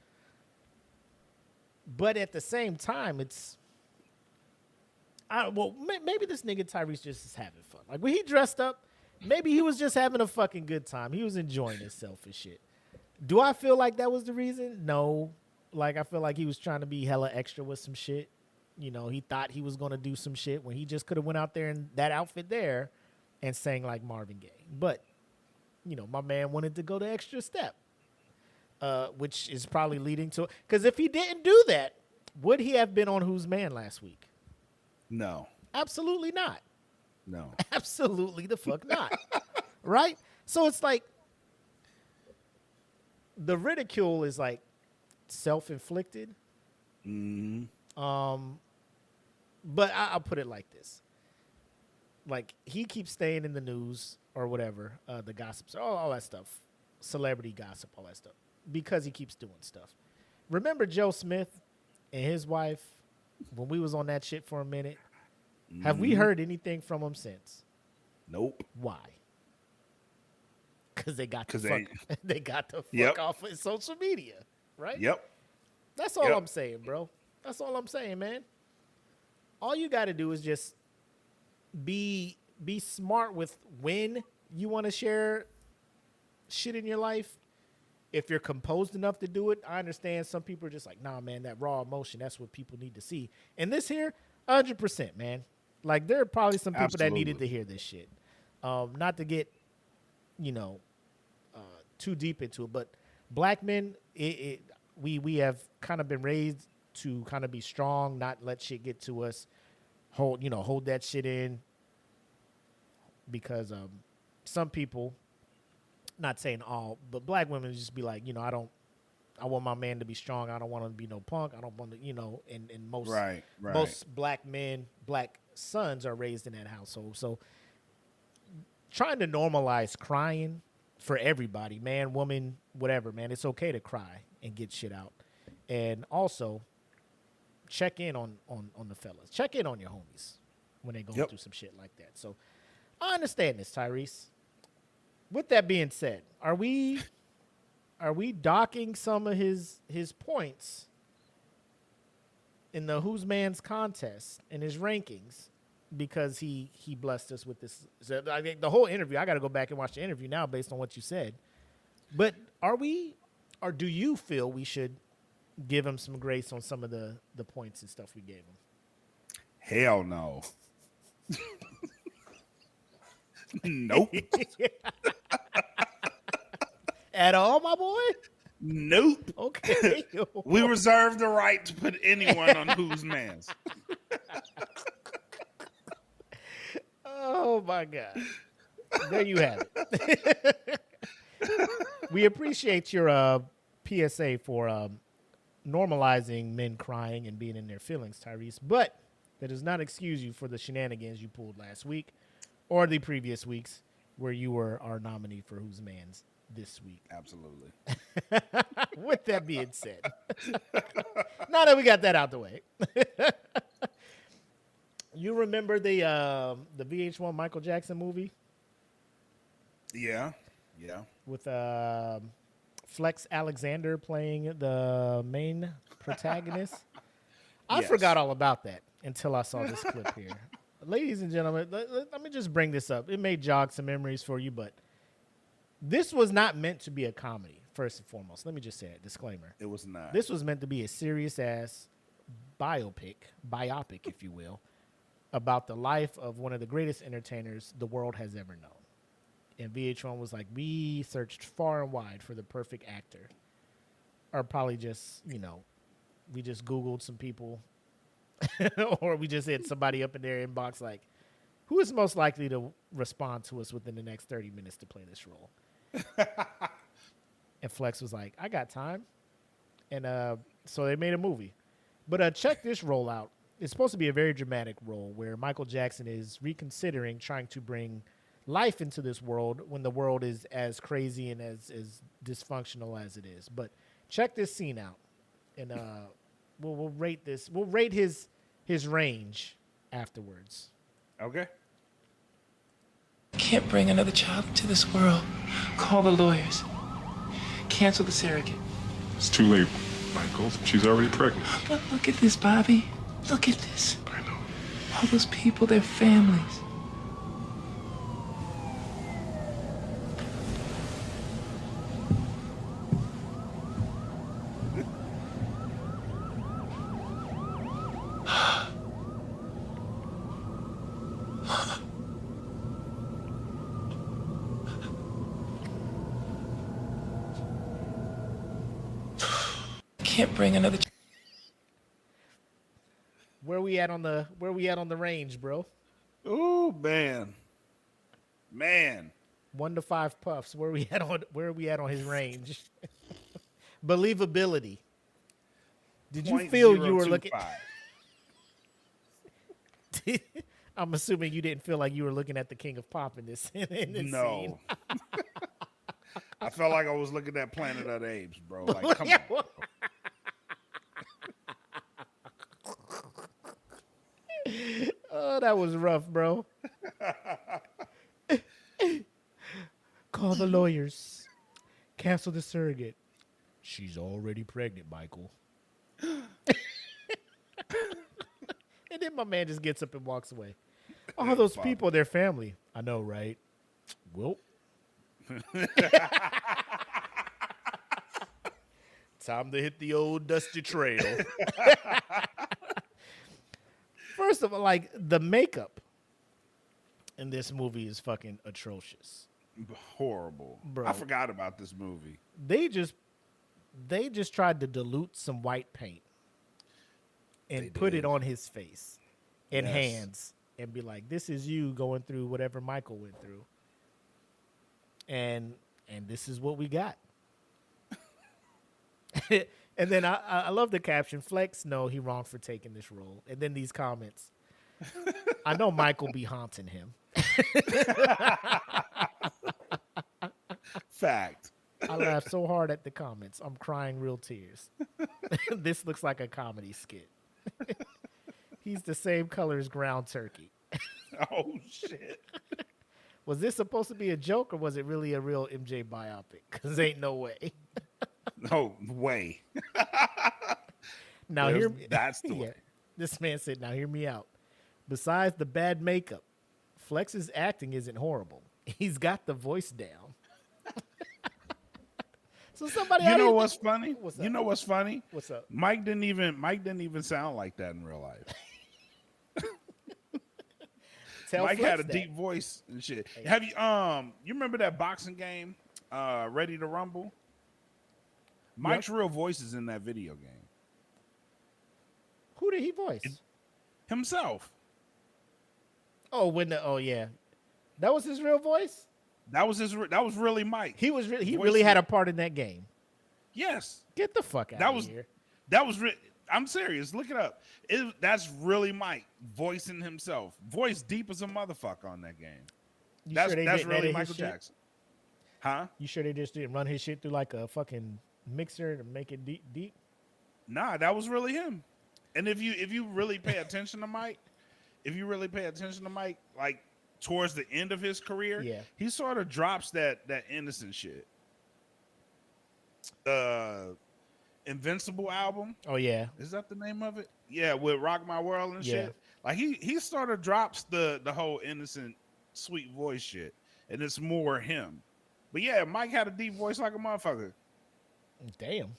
But at the same time, maybe this nigga Tyrese just is having fun. Like when he dressed up, maybe he was just having a fucking good time. He was enjoying himself and shit. Do I feel like that was the reason? No. Like I feel like he was trying to be hella extra with some shit. You know, he thought he was gonna do some shit when he just could have went out there in that outfit there and sang like Marvin Gaye. But you know, my man wanted to go the extra step, which is probably leading to. Because if he didn't do that, would he have been on Who's Man last week? No. Absolutely not. No. Absolutely the fuck not. Right? So it's like the ridicule is like self-inflicted. Mm-hmm. But I'll put it like this. Like he keeps staying in the news or whatever, the gossips, all that stuff, celebrity gossip, all that stuff, because he keeps doing stuff. Remember Joe Smith and his wife when we was on that shit for a minute? Mm-hmm. Have we heard anything from them since? Nope. Why? Because they got the fuck off of social media, right? Yep. That's all I'm saying, bro. That's all I'm saying, man. All you got to do is just be smart with when you want to share shit in your life. If you're composed enough to do it, I understand some people are just like, nah, man, that raw emotion, that's what people need to see. And this here, 100%, man. Like, there are probably some people that needed to hear this shit. Not to get, too deep into it, but black men, we have kind of been raised to kind of be strong, not let shit get to us, hold that shit in, because some people, not saying all, but black women just be like, I want my man to be strong. I don't want him to be no punk. I don't want to, and most most black men, black sons are raised in that household. So trying to normalize crying for everybody, man, woman, whatever, man, it's okay to cry and get shit out. And also check in on the fellas. Check in on your homies when they going through some shit like that. So I understand this, Tyrese. With that being said, are we docking some of his points in the Who's Man's contest in his rankings because he blessed us with this? So I think the whole interview, I got to go back and watch the interview now based on what you said. But do you feel we should give him some grace on some of the points and stuff we gave him? Hell no. Nope. At all, my boy? Nope. Okay. We reserve the right to put anyone on Who's Man's. Oh, my God. There you have it. We appreciate your PSA for normalizing men crying and being in their feelings, Tyrese, but that does not excuse you for the shenanigans you pulled last week or the previous weeks where you were our nominee for Who's Man's this week. Absolutely. With that being said, now that we got that out the way, you remember the VH1 Michael Jackson movie? Yeah. With Flex Alexander playing the main protagonist. I forgot all about that until I saw this clip here. Ladies and gentlemen, let me just bring this up. It may jog some memories for you, but this was not meant to be a comedy, first and foremost. Let me just say it, disclaimer. It was not. This was meant to be a serious-ass biopic, if you will, about the life of one of the greatest entertainers the world has ever known. And VH1 was like, we searched far and wide for the perfect actor. Or probably just, we just Googled some people. Or we just hit somebody up in their inbox like, who is most likely to respond to us within the next 30 minutes to play this role? And Flex was like, I got time. And so they made a movie. But check this role out. It's supposed to be a very dramatic role where Michael Jackson is reconsidering trying to bring life into this world when the world is as crazy and as dysfunctional as it is. But check this scene out, and we'll rate this. We'll rate his range afterwards. Okay. Can't bring another child into this world. Call the lawyers. Cancel the surrogate. It's too late, Michael. She's already pregnant. Look at this, Bobby. Look at this. I know. All those people, their families. Can't bring another. Where we at on the range, bro? Ooh, man. 1 to 5 puffs. Where we at on his range? Believability. Did you feel you were looking? I'm assuming you didn't feel like you were looking at the King of Pop in this scene. No. I felt like I was looking at Planet of the Apes, bro. Like, come on. Bro. Oh, that was rough, bro. Call the lawyers. Cancel the surrogate. She's already pregnant, Michael. And then my man just gets up and walks away. All those people, their family. I know, right? Well. Time to hit the old dusty trail. First of all, like, the makeup in this movie is fucking atrocious. Horrible. Bro. I forgot about this movie. They just tried to dilute some white paint and put it on his face and hands and be like, this is you going through whatever Michael went through. And this is what we got. And then I love the caption, Flex, no, he wrong for taking this role. And then these comments. I know Michael be haunting him. Fact. I laughed so hard at the comments. I'm crying real tears. This looks like a comedy skit. He's the same color as ground turkey. Oh, shit. Was this supposed to be a joke or was it really a real MJ biopic? Because ain't no way. No way. Now that's the way. This man said, now hear me out. Besides the bad makeup, Flex's acting isn't horrible. He's got the voice down. So somebody, you know what's funny? What's up? You know what's funny? What's up? Mike didn't even sound like that in real life. Mike Flex had a that. deep voice and shit. Have you you remember that boxing game, Ready to Rumble? Mike's real voice is in that video game. Who did he voice? Himself. Oh, yeah. That was his real voice? That was really Mike. He really had a part in that game. Yes. Get the fuck out of here. I'm serious. Look it up. That's really Mike voicing himself. Voice deep as a motherfucker on that game. That's really Michael Jackson. Huh? You sure they just didn't run his shit through like a fucking mixer to make it deep? Nah, that was really him. And if you really pay attention to Mike, like towards the end of his career, he sort of drops that innocent shit. Invincible album. Oh yeah. Is that the name of it? Yeah, with Rock My World and shit. Like he sort of drops the whole innocent, sweet voice shit. And it's more him. But yeah, Mike had a deep voice like a motherfucker. Damn.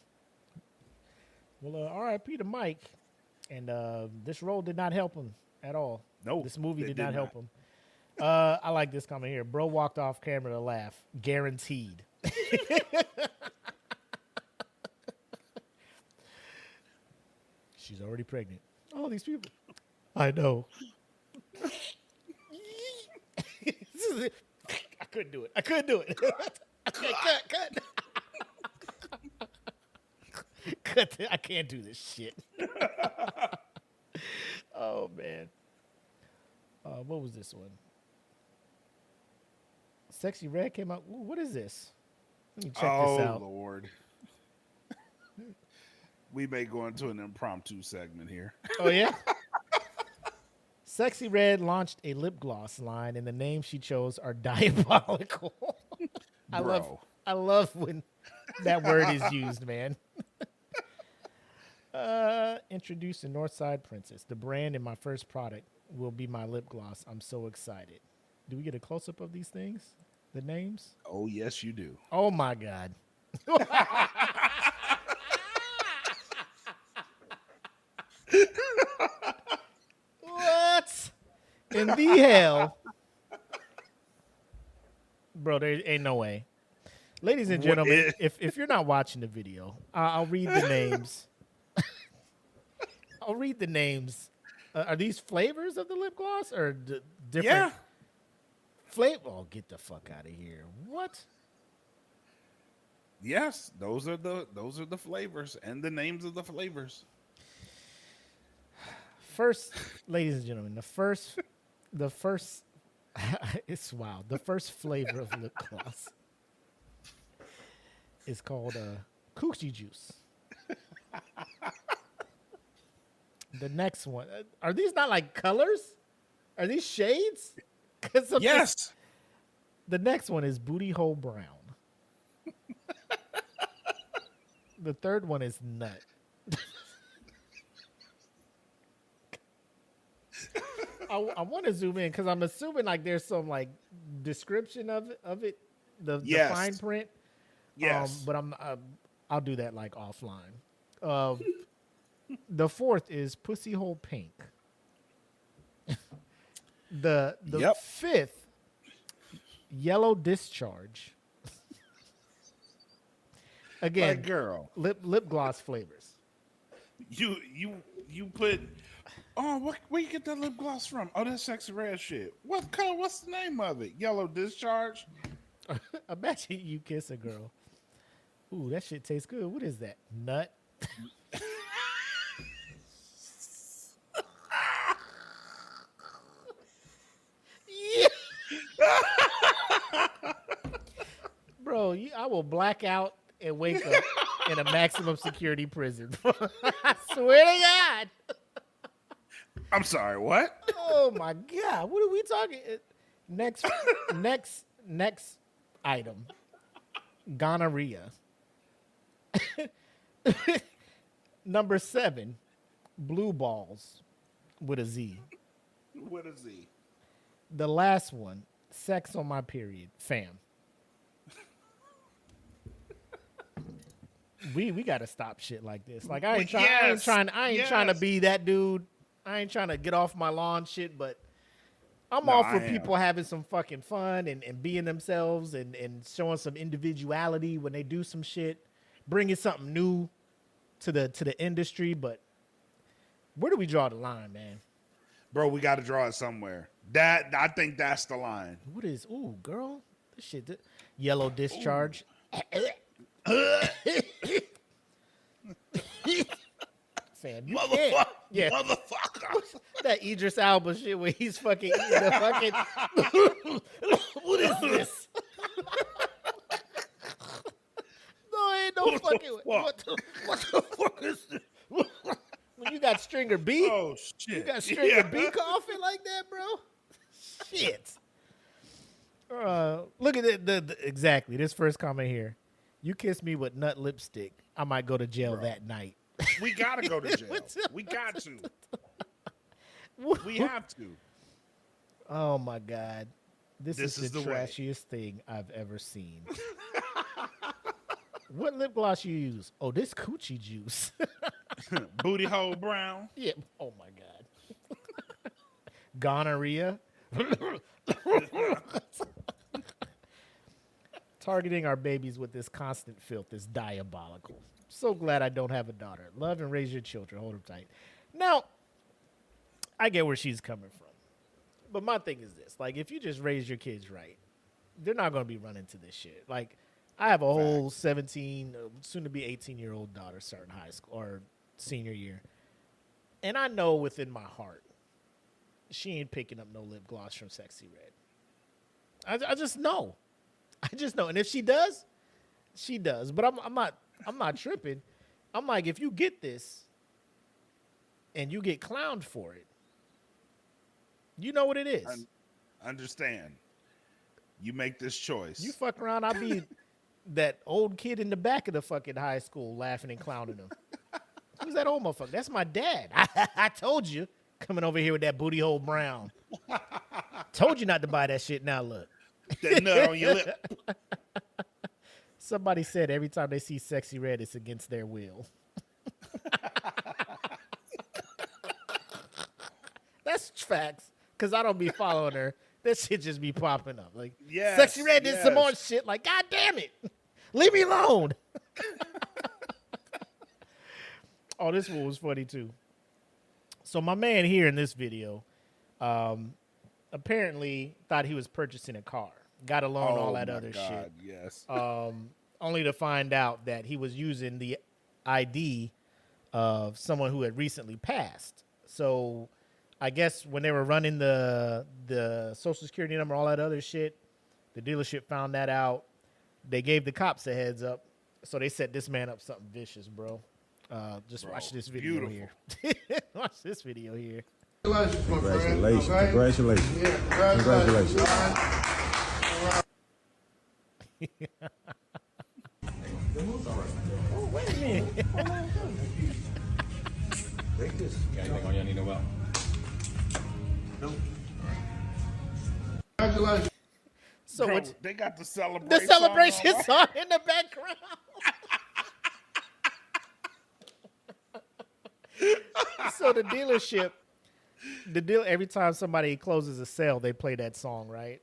Well, R.I.P. to Mike. And this role did not help him at all. No. This movie did not help him. I like this comment here. Bro walked off camera to laugh. Guaranteed. She's already pregnant. All these people. I know. I couldn't do it. Cut. I can't do this shit. Oh, man. What was this one? Sexyy Red came out. Ooh, what is this? Let me check this out. Oh, Lord. We may go into an impromptu segment here. Oh, yeah? Sexyy Red launched a lip gloss line, and the names she chose are diabolical. I love when that word is used, man. Introducing Northside Princess, the brand in my first product. will be my lip gloss. I'm so excited. Do we get a close up of these things? The names? Oh, yes, you do. Oh my God. What in the hell? Bro, there ain't no way. Ladies and gentlemen, if you're not watching the video, I'll read the names. I'll read the names. Are these flavors of the lip gloss or different? Yeah. Flavor? Oh, get the fuck out of here! What? Yes, those are the flavors and the names of the flavors. First, ladies and gentlemen, the first, it's wild. The first flavor of lip gloss is called coochie juice. The next one, are these not like colors? Are these shades? Yes. The next one is booty hole brown. The third one is nut. I want to zoom in because I'm assuming like there's some like description of it, the fine print. Yes, but I'll do that like offline. The fourth is pussy hole pink. The fifth, yellow discharge. Again, like girl, lip gloss flavors. You put. Oh, where you get that lip gloss from? Oh, that's Sexy Red shit. What color? What's the name of it? Yellow discharge. Imagine you kiss a girl. Ooh, that shit tastes good. What is that? Nut. Bro, I will black out and wake up in a maximum security prison. I swear to God. I'm sorry, what? Oh my God. What are we talking? Next item. Gonorrhea. Number 7, blue balls with a Z. With a Z. The last one, sex on my period, fam. We gotta stop shit like this. Like I ain't trying to be that dude. I ain't trying to get off my lawn shit, but I'm all for people having some fucking fun and being themselves and showing some individuality when they do some shit, bringing something new to the industry. But where do we draw the line, man? Bro, we got to draw it somewhere. I think that's the line. What is? Ooh, girl, this shit. Yellow discharge. Fam, you can't. Yeah. Motherfucker. That Idris Elba shit where he's fucking eating the fucking. What is this? No, ain't no fucking. What the fuck is this? When you got Stringer B? Oh shit! You got Stringer B coughing like that, bro? Shit. Look at it. Exactly. This first comment here. You kiss me with nut lipstick, I might go to jail that night. We gotta go to jail. We got to. We have to. Oh my God. This is the trashiest thing I've ever seen. What lip gloss you use? Oh, this coochie juice. Booty hole brown. Yeah. Oh my God. Gonorrhea. Targeting our babies with this constant filth is diabolical. So glad I don't have a daughter. Love and raise your children. Hold them tight. Now, I get where she's coming from. But my thing is this. Like, if you just raise your kids right, they're not going to be running to this shit. Like, I have a whole 17, soon to be 18-year-old daughter starting high school or senior year. And I know within my heart, she ain't picking up no lip gloss from Sexyy Red. I just know. I just know. And if she does, she does. But I'm not tripping. I'm like, if you get this and you get clowned for it, you know what it is. Understand. You make this choice. You fuck around, I'll be that old kid in the back of the fucking high school laughing and clowning him. Who's that old motherfucker? That's my dad. I told you. Coming over here with that booty hole brown. Told you not to buy that shit. Now look. That nut on your lip. Somebody said every time they see Sexyy Red, it's against their will. That's facts. Because I don't be following her. That shit just be popping up. Like, yes, Sexyy Red did some more shit. Like, God damn it. Leave me alone. Oh, this one was funny too. So my man here in this video apparently thought he was purchasing a car. Got a loan, all that other shit. Yes. Only to find out that he was using the ID of someone who had recently passed. So I guess when they were running the social security number, all that other shit, the dealership found that out. They gave the cops a heads up. So they set this man up something vicious, bro. Just watch this video here. Watch this video here. Congratulations. Okay. Congratulations. Yeah, congratulations. Oh, wait a minute. Take this. Got anything on you I need to know about? No. Congratulations. So Bro, what, they got the celebration. the celebration song in the background. So the dealership, every time somebody closes a sale, they play that song, right?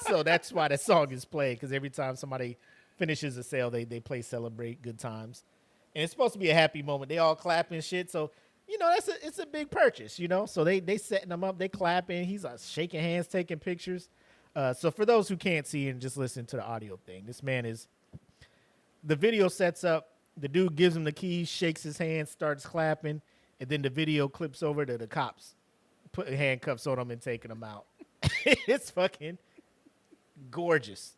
So that's why that song is played, because every time somebody finishes a sale, they play Celebrate Good Times. And it's supposed to be a happy moment. They all clapping shit. So, you know, it's a big purchase, you know? So they setting them up, they clapping. He's shaking hands, taking pictures. So for those who can't see and just listen to the audio thing, this man is, the video sets up, the dude gives him the keys, shakes his hand, starts clapping, and then the video clips over to the cops putting handcuffs on him and taking him out. It's fucking gorgeous.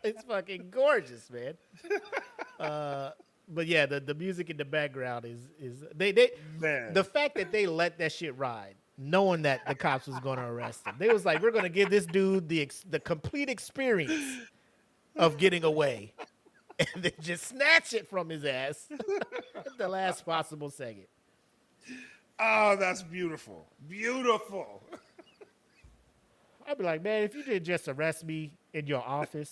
It's fucking gorgeous, man. But yeah, the music in the background is Man. the fact that they let that shit ride, knowing that the cops was going to arrest him. They was like, we're going to give this dude the complete experience of getting away, and then just snatch it from his ass at the last possible second. Oh, that's beautiful. Beautiful. I'd be like, man, if you didn't just arrest me in your office,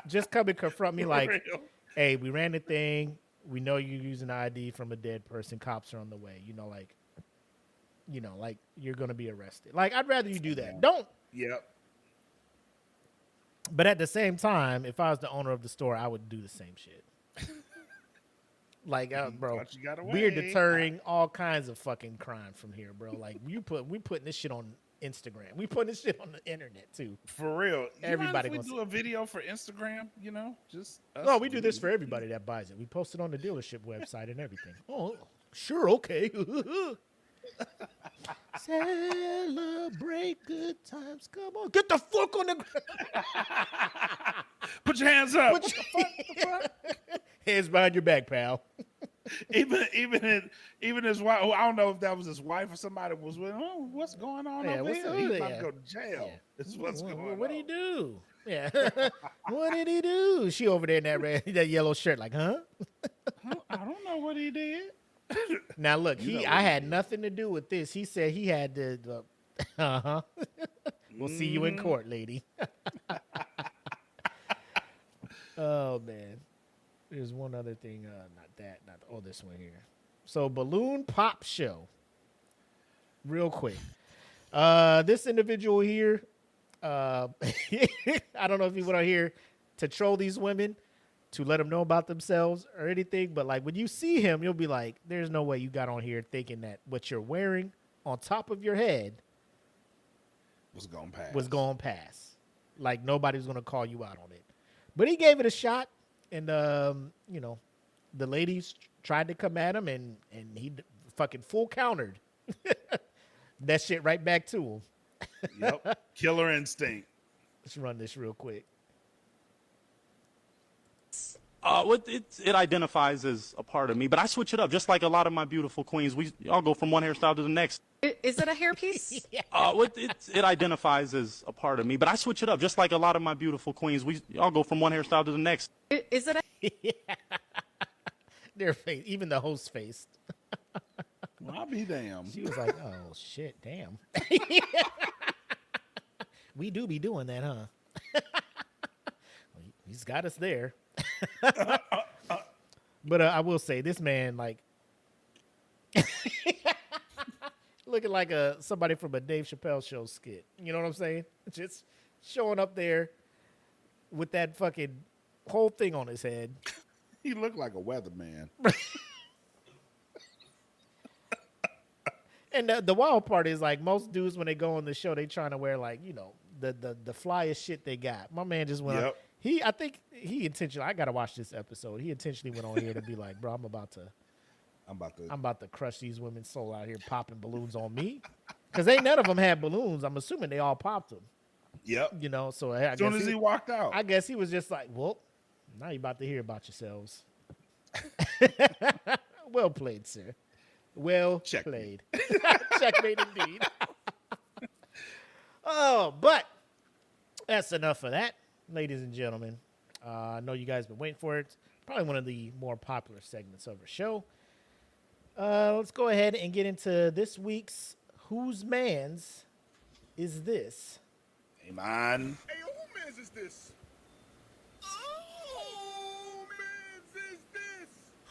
just come and confront me like, hey, we ran the thing. We know you're using ID from a dead person. Cops are on the way. Like you're going to be arrested. Like, I'd rather you do that. Don't. Yep. But at the same time, if I was the owner of the store, I would do the same shit. Like, bro, Thought you got away. we're deterring all kinds of fucking crime from here, bro. Like, we putting this shit on Instagram. We putting this shit on the internet too. For real. Everybody we gonna do a video for Instagram, you know? Just us No, we do this for everybody that buys it. We post it on the dealership website and everything. Oh, sure, okay. Celebrate good times. Come on. Get the fuck on the ground. Put your hands up. What the fuck? Hands behind your back, pal. even his wife. Oh, I don't know if that was his wife or somebody was with him. Oh, what's going on Yeah, over what's here? up He's there? about to go to jail. Yeah. This is what's going on. What did he do? Yeah. What did he do? She over there in that yellow shirt, like, huh? I don't know what he did. Now look, I had nothing to do with this. He said he had to. We'll see you in court, lady. Oh man, there's one other thing. This one here. So balloon pop show. Real quick, this individual here. I don't know if he went on here to troll these women, to let them know about themselves or anything. But like when you see him, you'll be like, there's no way you got on here thinking that what you're wearing on top of your head was going to pass. Like nobody's going to call you out on it. But he gave it a shot. And, the ladies tried to come at him and he fucking full countered that shit right back to him. Yep. Killer instinct. Let's run this real quick. It identifies as a part of me, but I switch it up just like a lot of my beautiful queens. We all go from one hairstyle to the next. Is it a hairpiece? It identifies as a part of me, but I switch it up just like a lot of my beautiful queens. We all go from one hairstyle to the next. Is it a... Their face, even the host faced. Well, I'll be damned. She was like, oh, shit, damn. We do be doing that, huh? He's got us there. But I will say, this man, like, looking like somebody from a Dave Chappelle show skit. You know what I'm saying? Just showing up there with that fucking whole thing on his head. He looked like a weatherman. And the wild part is, like, most dudes, when they go on the show, they trying to wear, like, you know, the flyest shit they got. My man just went up. I think he intentionally, I got to watch this episode. He intentionally went on here to be like, bro, I'm about to crush these women's soul out here popping balloons on me. Because ain't none of them had balloons. I'm assuming they all popped them. Yep. You know, so as soon as he walked out, I guess he was just like, well, now you're about to hear about yourselves. Well played, sir. Well played. Checkmate indeed. Oh, but that's enough of that, ladies and gentlemen. I know you guys been waiting for it. Probably one of the more popular segments of our show. Let's go ahead and get into this week's Whose Man's Is This? Hey, man. Hey, yo, who man's is this? Oh, man's is this?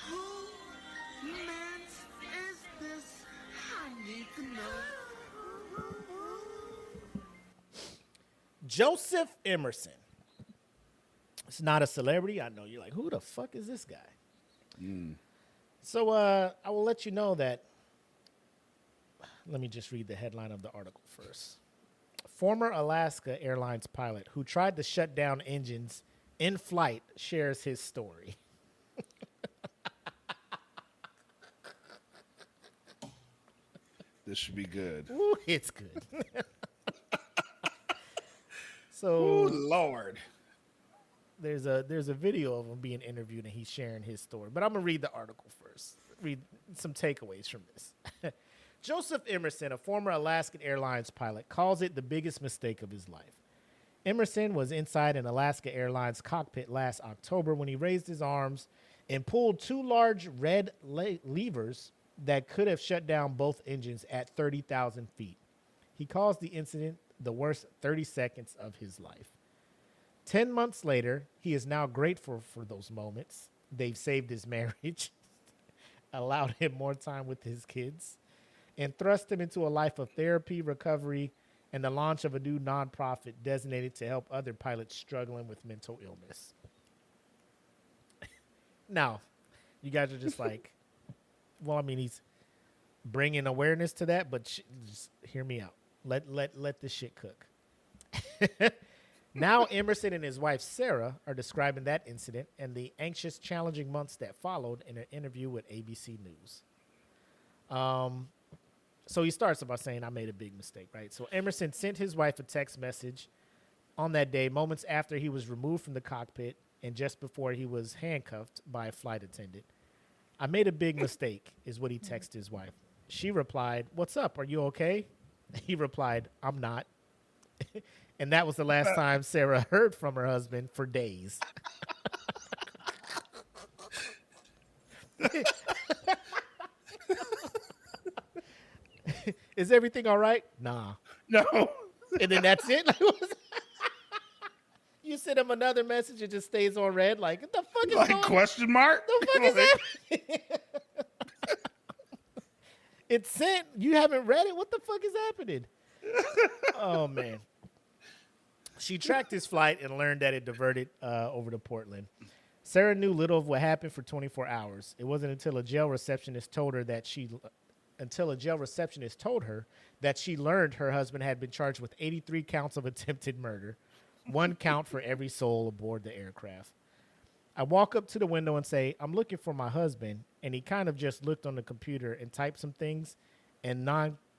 Who man's is this? I need to know. Joseph Emerson. It's not a celebrity. I know you're like, who the fuck is this guy? So I will let you know that. Let me just read the headline of the article first. Former Alaska Airlines pilot who tried to shut down engines in flight shares his story. This should be good. Ooh, it's good. So, ooh, Lord. There's a video of him being interviewed and he's sharing his story. But I'm going to read the article first. Read some takeaways from this. Joseph Emerson, a former Alaskan Airlines pilot, calls it the biggest mistake of his life. Emerson was inside an Alaska Airlines cockpit last October when he raised his arms and pulled two large red levers that could have shut down both engines at 30,000 feet. He calls the incident the worst 30 seconds of his life. 10 months later, he is now grateful for those moments. They've saved his marriage, allowed him more time with his kids, and thrust him into a life of therapy, recovery, and the launch of a new nonprofit designated to help other pilots struggling with mental illness. Now, you guys are just like, well, I mean, he's bringing awareness to that, but just hear me out. Let this shit cook. Now, Emerson and his wife, Sarah, are describing that incident and the anxious, challenging months that followed in an interview with ABC News. So he starts by saying, I made a big mistake, right? So Emerson sent his wife a text message on that day, moments after he was removed from the cockpit and just before he was handcuffed by a flight attendant. I made a big mistake, is what he texted his wife. She replied, what's up? Are you okay? He replied, I'm not. And that was the last time Sarah heard from her husband for days. Is everything all right? Nah. No. And then that's it? You send him another message, it just stays on red. Like, what the fuck is going on? Question mark? The fuck is happening? It's sent. You haven't read it? What the fuck is happening? Oh, man. She tracked his flight and learned that it diverted over to Portland. Sarah knew little of what happened for 24 hours. It wasn't until a jail receptionist told her that she learned her husband had been charged with 83 counts of attempted murder, one count for every soul aboard the aircraft. I walk up to the window and say, I'm looking for my husband, and he kind of just looked on the computer and typed some things and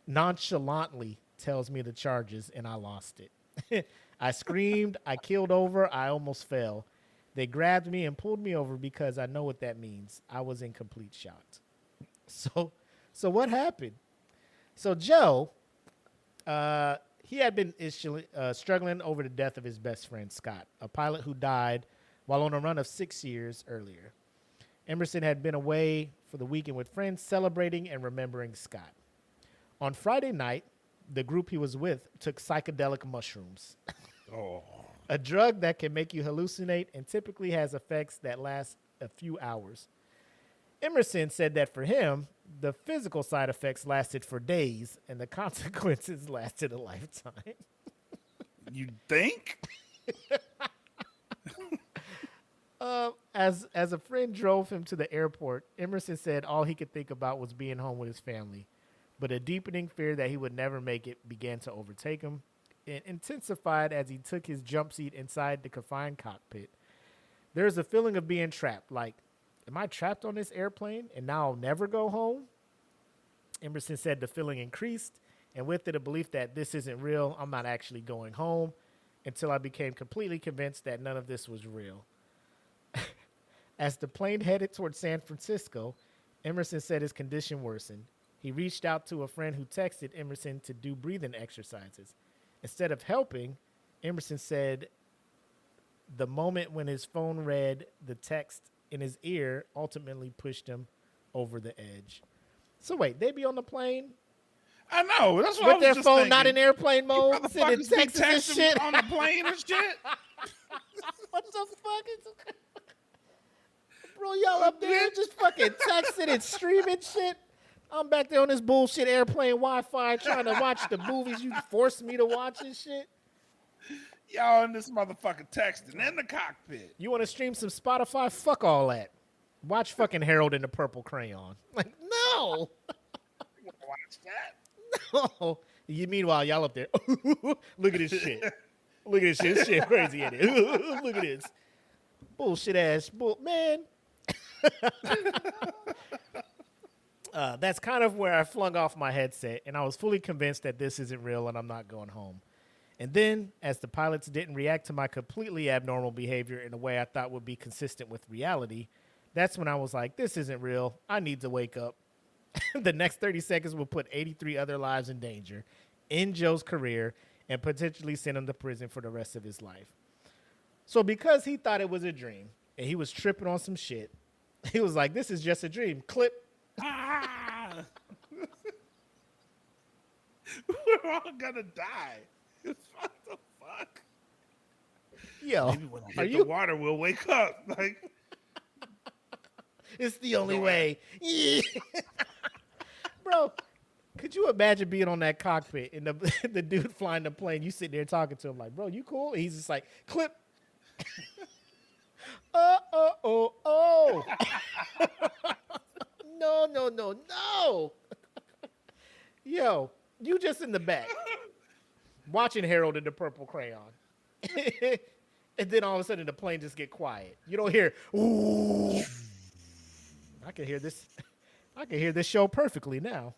nonchalantly tells me the charges, and I lost it. I screamed, I keeled over, I almost fell. They grabbed me and pulled me over because I know what that means. I was in complete shock. So what happened? So Joe, he had been struggling over the death of his best friend, Scott, a pilot who died while on a run of 6 years earlier. Emerson had been away for the weekend with friends, celebrating and remembering Scott. On Friday night, the group he was with took psychedelic mushrooms, a drug that can make you hallucinate and typically has effects that last a few hours. Emerson said that for him, the physical side effects lasted for days and the consequences lasted a lifetime. You think? As a friend drove him to the airport, Emerson said all he could think about was being home with his family. But a deepening fear that he would never make it began to overtake him. It intensified as he took his jump seat inside the confined cockpit. There's a feeling of being trapped, like, am I trapped on this airplane and now I'll never go home? Emerson said the feeling increased, and with it a belief that this isn't real, I'm not actually going home, until I became completely convinced that none of this was real. As the plane headed toward San Francisco, Emerson said his condition worsened. He reached out to a friend who texted Emerson to do breathing exercises. Instead of helping, Emerson said the moment when his phone read the text in his ear ultimately pushed him over the edge. So wait, they be on the plane? I know. That's what with I was their just phone thinking. not in airplane mode, You sending motherfuckers be texts and texting shit on the plane and shit. What the fuck is... Bro, y'all up there just fucking texting and streaming shit. I'm back there on this bullshit airplane Wi-Fi trying to watch the movies you forced me to watch and shit. Y'all in this motherfucker texting in the cockpit. You want to stream some Spotify? Fuck all that. Watch fucking Harold and the Purple Crayon. Like, no. You want to watch that? No. Meanwhile, y'all up there. Look at this shit. Look at this shit. This shit crazy in it. Look at this. Bullshit ass. Man. That's kind of where I flung off my headset, and I was fully convinced that this isn't real and I'm not going home. And then, as the pilots didn't react to my completely abnormal behavior in a way I thought would be consistent with reality, that's when I was like, this isn't real. I need to wake up. The next 30 seconds will put 83 other lives in danger, end Joe's career, and potentially send him to prison for the rest of his life. So because he thought it was a dream, and he was tripping on some shit, he was like, this is just a dream. Clip. We're all gonna die. What the fuck? Yo, maybe when I hit the water, we'll wake up. Like, it's the only way. Yeah. Bro, could you imagine being on that cockpit and the dude flying the plane? You sitting there talking to him like, bro, you cool? And he's just like, clip. Oh. No. Yo, you just in the back watching Harold and the Purple Crayon. And then all of a sudden the plane just get quiet. You don't hear, ooh. I can hear this show perfectly now.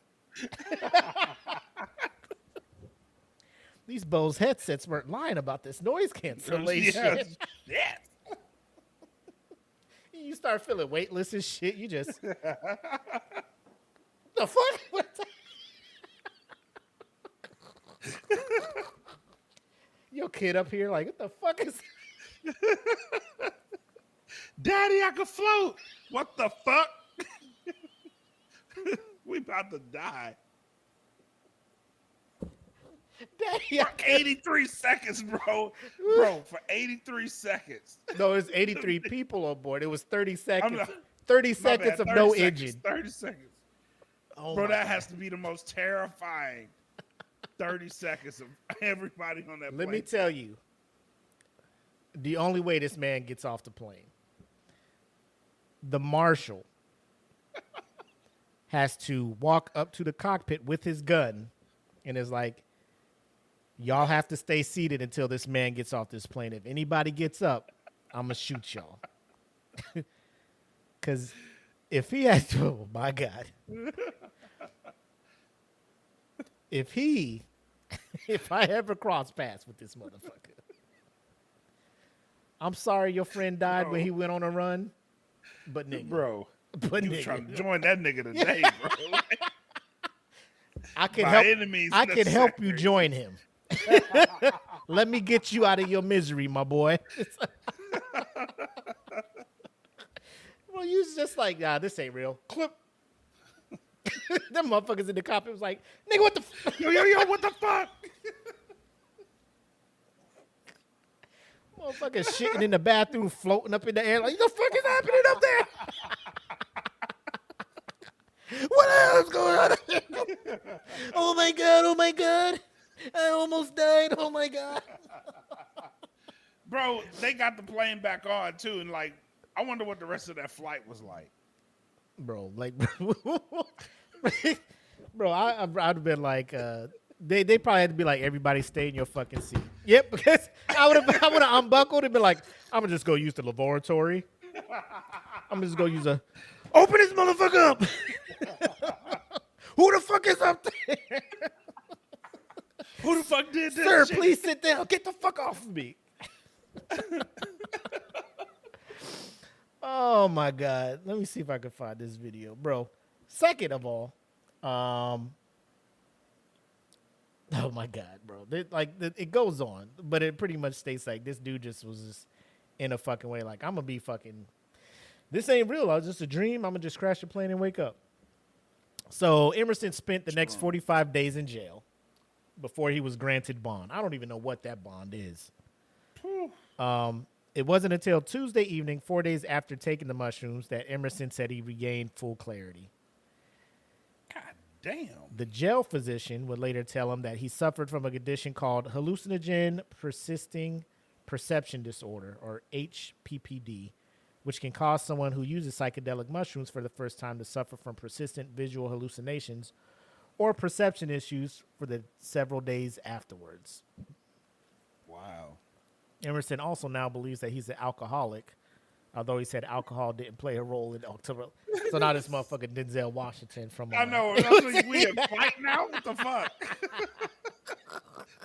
These Bose headsets weren't lying about this noise cancellation. Yes. You start feeling weightless and shit. You just the fuck? What the... Your kid up here like, what the fuck is Daddy, I can float. What the fuck? We about to die. Daddy, for 83 seconds, bro. Bro, for 83 seconds. No, it's 83 people on board. It was 30 seconds. 30 seconds of no engine. 30 seconds. Oh, bro, that has to be the most terrifying 30 seconds of everybody on that plane. Let me tell you, the only way this man gets off the plane, the marshal has to walk up to the cockpit with his gun and is like, y'all have to stay seated until this man gets off this plane. If anybody gets up, I'm going to shoot y'all. Because if he had to, oh my God. If I ever cross paths with this motherfucker, I'm sorry your friend died when he went on a run, but nigga. Bro, but you nigga. trying to join that nigga today, bro. I can help you join him. Let me get you out of your misery, my boy. Well, you was just like, nah, this ain't real. Clip. Them motherfuckers in the cockpit was like, nigga, what the fuck? Yo, what the fuck? Motherfuckers shitting in the bathroom, floating up in the air. Like, the fuck is happening up there? What else going on? Oh my god! Oh my god! I almost died. Oh my god! Bro, they got the plane back on too, and like, I wonder what the rest of that flight was like. Bro, like, bro, I'd have been like, they probably had to be like, everybody stay in your fucking seat. Yep, because I would have unbuckled and been like, I'm gonna just go use the lavatory. I'm gonna just go use open this motherfucker up. Who the fuck is up there? Who the fuck did this? Sir, shit? please sit down. Get the fuck off of me. Oh my god. Let me see if I can find this video, bro. Second of all, oh my god, bro. It goes on, but it pretty much states like this dude just was just in a fucking way like, I'm gonna be fucking, this ain't real. I was just a dream. I'm gonna just crash the plane and wake up. So Emerson spent the next 45 days in jail before he was granted bond. I don't even know what that bond is. It wasn't until Tuesday evening, 4 days after taking the mushrooms, that Emerson said he regained full clarity. God damn. The jail physician would later tell him that he suffered from a condition called hallucinogen persisting perception disorder, or HPPD, which can cause someone who uses psychedelic mushrooms for the first time to suffer from persistent visual hallucinations or perception issues for the several days afterwards. Wow. Emerson also now believes that he's an alcoholic, although he said alcohol didn't play a role in October. So now this motherfucker Denzel Washington from... I know. We in flight now? What the fuck?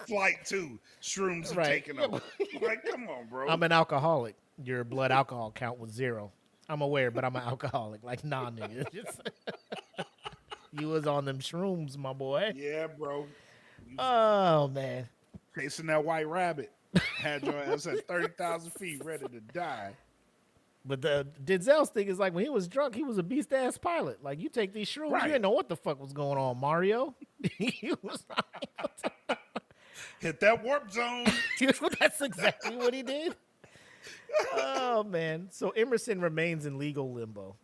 Flight 2. Shrooms are taking over. Like, come on, bro. I'm an alcoholic. Your blood alcohol count was 0. I'm aware, but I'm an alcoholic. Like, nah, nigga. You was on them shrooms, my boy. Yeah, bro. Oh, man. Chasing that white rabbit. Had your ass at 30,000 feet ready to die. But the Denzel's thing is like, when he was drunk, he was a beast-ass pilot. Like, you take these shrooms, you didn't know what the fuck was going on, Mario. He was like... Hit that warp zone. That's exactly what he did. Oh, man. So Emerson remains in legal limbo.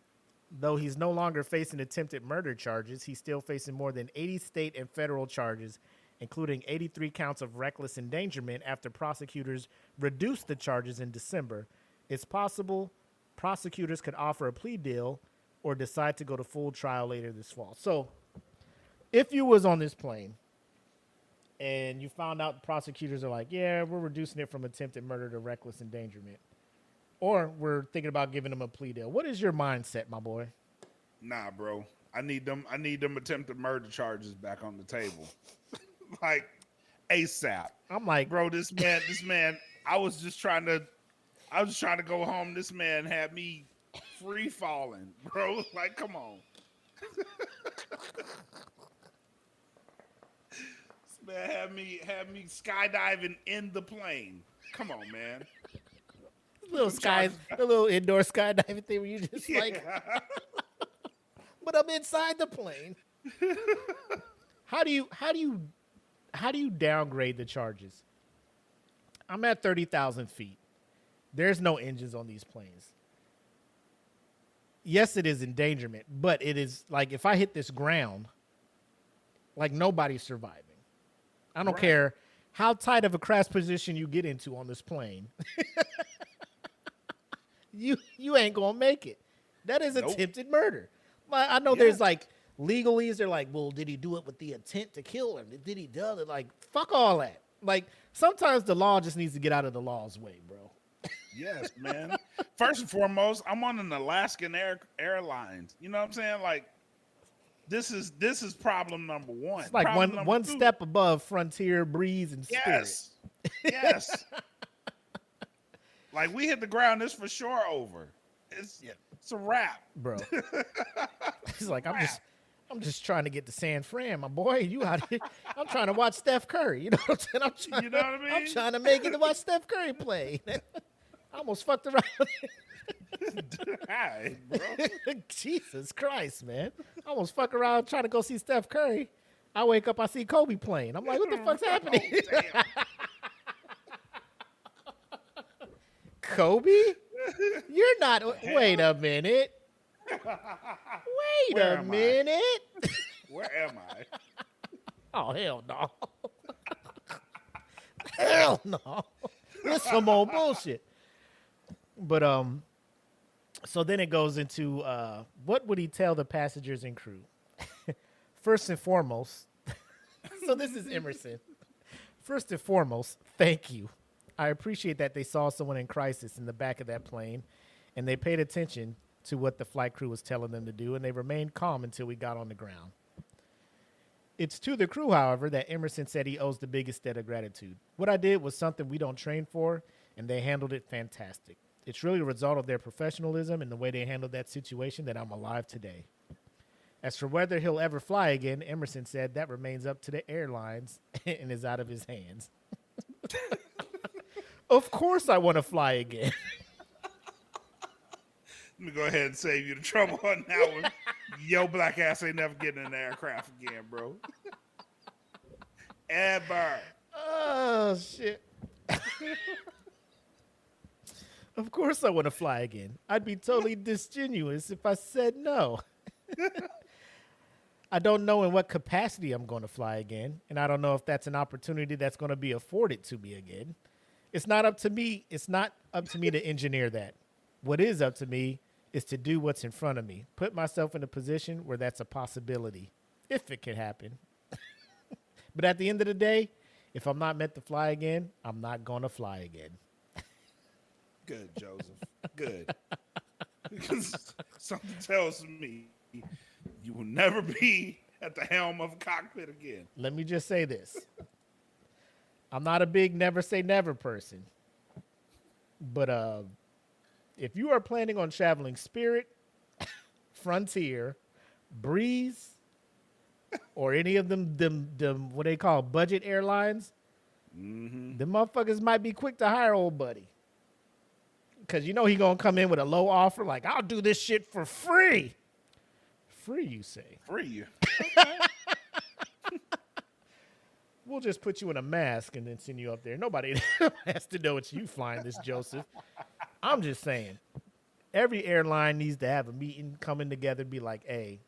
Though he's no longer facing attempted murder charges, he's still facing more than 80 state and federal charges, including 83 counts of reckless endangerment after prosecutors reduced the charges in December. It's possible prosecutors could offer a plea deal or decide to go to full trial later this fall. So if you was on this plane and you found out the prosecutors are like, yeah, we're reducing it from attempted murder to reckless endangerment, or we're thinking about giving them a plea deal, what is your mindset, my boy? Nah, bro. I need them attempted murder charges back on the table. Like ASAP. I'm like, bro, this man, I was trying to go home. This man had me free falling, bro. Like, come on. This man had me skydiving in the plane. Come on, man. The little indoor skydiving thing where you just like, but I'm inside the plane. How do you downgrade the charges? I'm at 30,000 feet. There's no engines on these planes. Yes, it is endangerment, but it is like, if I hit this ground, like, nobody's surviving. I don't care how tight of a crash position you get into on this plane. You ain't gonna make it. That is attempted murder. I know there's like legalese. They're like, well, did he do it with the intent to kill him? Did he do it? Like, fuck all that. Like, sometimes the law just needs to get out of the law's way, bro. Yes, man. First and foremost, I'm on an Alaskan Airlines. You know what I'm saying? Like, this is problem number one. It's like problem one two. step above Frontier, Breeze, and Spirit. Yes. Like, we hit the ground, this for sure over. It's a wrap, bro. He's like, I'm just trying to get to San Fran, my boy. You out here? I'm trying to watch Steph Curry. You know what I'm saying? I'm trying to make it to watch Steph Curry play. I almost fucked around. Hi, bro. Jesus Christ, man. I almost fuck around trying to go see Steph Curry. I wake up, I see Kobe playing. I'm like, what the fuck's happening? Damn. Kobe? You're not. Wait a minute. Wait Where a am I? minute. Where am I? Oh, hell no. Hell no. It's some old bullshit. But so then it goes into what would he tell the passengers and crew? First and foremost, so this is Emerson. First and foremost, thank you. I appreciate that they saw someone in crisis in the back of that plane, and they paid attention to what the flight crew was telling them to do, and they remained calm until we got on the ground. It's to the crew, however, that Emerson said he owes the biggest debt of gratitude. What I did was something we don't train for, and they handled it fantastic. It's really a result of their professionalism and the way they handled that situation that I'm alive today. As for whether he'll ever fly again, Emerson said that remains up to the airlines and is out of his hands. Of course I want to fly again. Let me go ahead and save you the trouble on that one. Yo, black ass ain't never getting in the aircraft again, bro. Ever. Oh, shit. Of course I want to fly again. I'd be totally disingenuous if I said no. I don't know in what capacity I'm going to fly again, and I don't know if that's an opportunity that's going to be afforded to me again. It's not up to me. It's not up to me to engineer that. What is up to me is to do what's in front of me, put myself in a position where that's a possibility, if it can happen. But at the end of the day, if I'm not meant to fly again, I'm not going to fly again. Good, Joseph. Good. Because something tells me you will never be at the helm of a cockpit again. Let me just say this. I'm not a big never say never person. But if you are planning on traveling Spirit, Frontier, Breeze, or any of them what they call budget airlines, the motherfuckers might be quick to hire old buddy. Because you know he going to come in with a low offer like, I'll do this shit for free. Free, you say? Free. We'll just put you in a mask and then send you up there. Nobody has to know it's you flying this, Joseph. I'm just saying, every airline needs to have a meeting, coming together, be like, hey,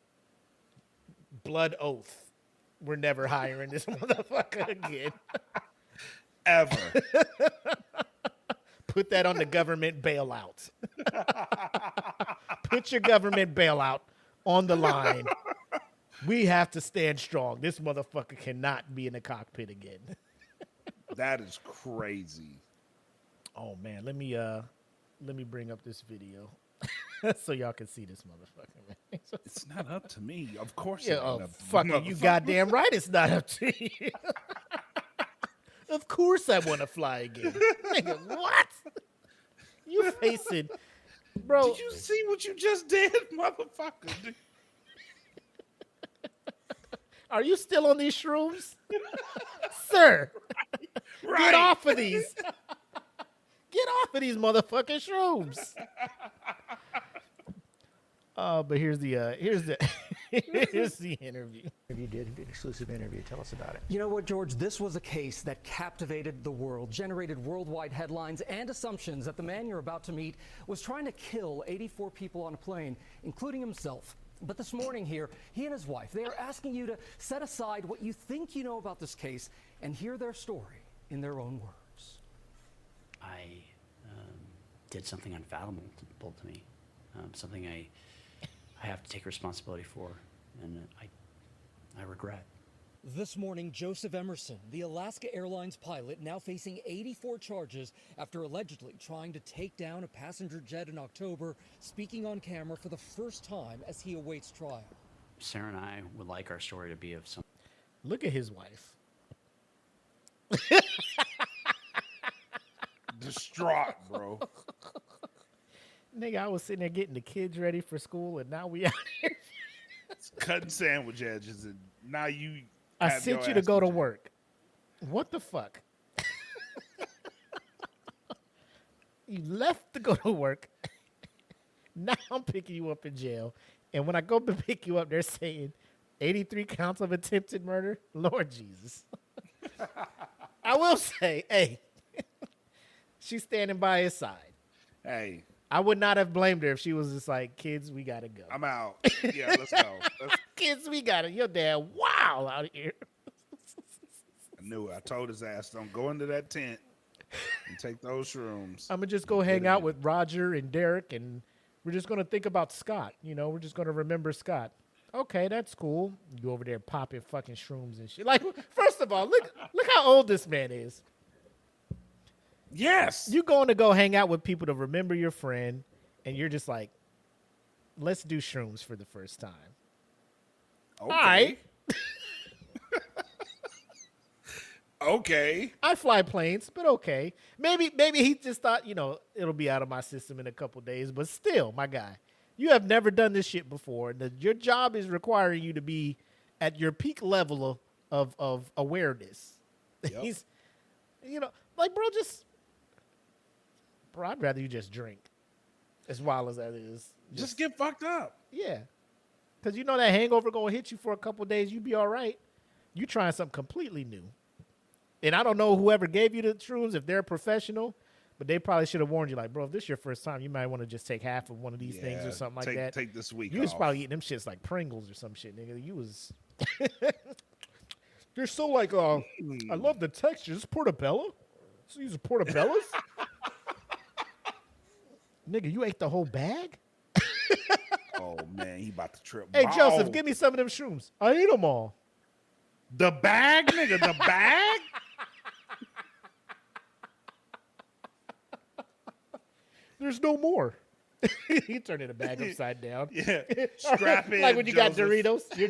blood oath, we're never hiring this motherfucker again. Ever. Put that on the government bailout. Put your government bailout on the line. We have to stand strong. This motherfucker cannot be in the cockpit again. That is crazy. Oh man, let me bring up this video so y'all can see this motherfucker, man. It's not up to me. Of course. Yeah, oh, fucking you goddamn right it's not up to you. Of course I want to fly again. Nigga, what? You facing, bro. Did you see what you just did, motherfucker? Are you still on these shrooms? Sir, Right. get off of these. Get off of these motherfucking shrooms. But here's the here's the interview. You did an exclusive interview. Tell us about it. You know what, George? This was a case that captivated the world, generated worldwide headlines and assumptions that the man you're about to meet was trying to kill 84 people on a plane, including himself. But this morning here, he and his wife, they are asking you to set aside what you think you know about this case and hear their story in their own words. I did something unfathomable to me, something I have to take responsibility for, and I regret. This morning, Joseph Emerson, the Alaska Airlines pilot, now facing 84 charges after allegedly trying to take down a passenger jet in October, speaking on camera for the first time as he awaits trial. Sarah and I would like our story to be of some... Look at his wife. Distraught, bro. Nigga, I was sitting there getting the kids ready for school, and now we out here. Cutting sandwich edges, and now you... I sent you to go to work. What the fuck? You left to go to work, Now I'm picking you up in jail. And when I go to pick you up, they're saying 83 counts of attempted murder. Lord Jesus. I will say, hey, she's standing by his side. Hey. I would not have blamed her if she was just like, kids, we got to go. I'm out. Yeah, let's go. Kids, we got it. Your dad, wow, out here. I knew it. I told his ass, don't go into that tent and take those shrooms. I'm going to just go hang out with Roger and Derek, and we're just going to think about Scott. You know, we're just going to remember Scott. Okay, that's cool. You go over there popping fucking shrooms and shit. Like, first of all, look how old this man is. Yes. You going to go hang out with people to remember your friend, and you're just like, let's do shrooms for the first time. Okay. All right. Okay. I fly planes, but okay. Maybe he just thought, you know, it'll be out of my system in a couple days, but still, my guy, you have never done this shit before. Your job is requiring you to be at your peak level of awareness. Yep. He's, you know, like, bro, I'd rather you just drink, as wild as that is. Just get fucked up. Yeah. Because you know that hangover going to hit you for a couple days, you be all right. You trying something completely new. And I don't know whoever gave you the shrooms, if they're professional, but they probably should have warned you, like, bro, if this is your first time, you might want to just take half of one of these things or something like that. Take this week You was off. probably eating them shits like Pringles or some shit, nigga. You was... They're so like, I love the texture. Is this portobello? So these are portobellos? Nigga, you ate the whole bag? Oh, man, he about to trip. Hey, ball. Joseph, give me some of them shrooms. I ate them all. The bag, nigga, the bag? There's no more. He turned the bag upside down. Yeah, strap in, like when you got Joseph. Doritos, you're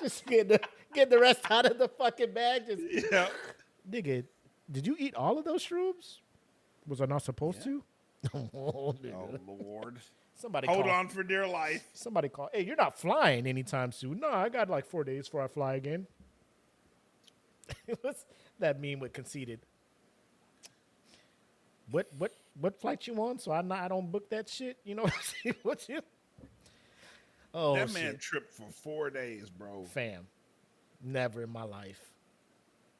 just getting the rest out of the fucking bag. Just, yeah. Nigga, did you eat all of those shrooms? Was I not supposed to? Oh, Lord. Somebody hold call. on for dear life. Somebody call. Hey, you're not flying anytime soon. No, I got like 4 days before I fly again. What's that meme with conceited? What flight you on? So I don't book that shit. You know what I'm saying? What you? Oh, that man shit. tripped for 4 days, bro. Fam, never in my life.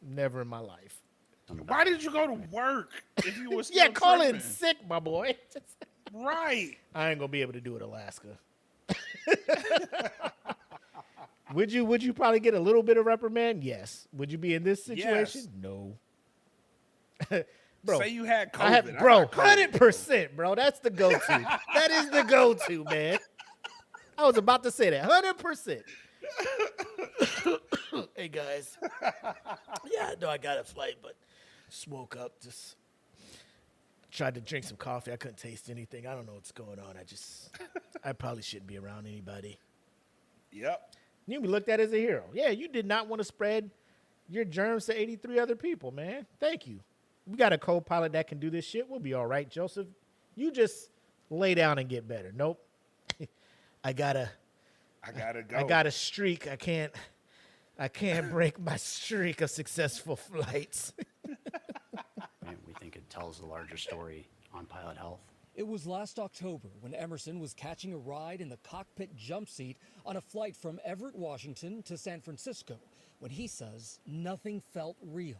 Never in my life. Why did you go to work if you were still Yeah, call in tripping? sick, my boy. Right. I ain't gonna be able to do it, Alaska. Would you probably get a little bit of reprimand? Yes. Would you be in this situation? Yes. No. Bro, Say you had COVID. I have, bro, 100%, bro. That's the go-to. That is the go-to, man. I was about to say that. 100%. Hey, guys. Yeah, I know I got a flight, but smoke up. Just tried to drink some coffee. I couldn't taste anything. I don't know what's going on. I probably shouldn't be around anybody. Yep. You be looked at as a hero. Yeah, you did not want to spread your germs to 83 other people, man. Thank you. We got a co-pilot that can do this shit. We'll be all right, Joseph. You just lay down and get better. Nope. I gotta go. I got a streak. I can't break my streak of successful flights. And we think it tells the larger story on pilot health. It was last October when Emerson was catching a ride in the cockpit jump seat on a flight from Everett, Washington to San Francisco when he says nothing felt real.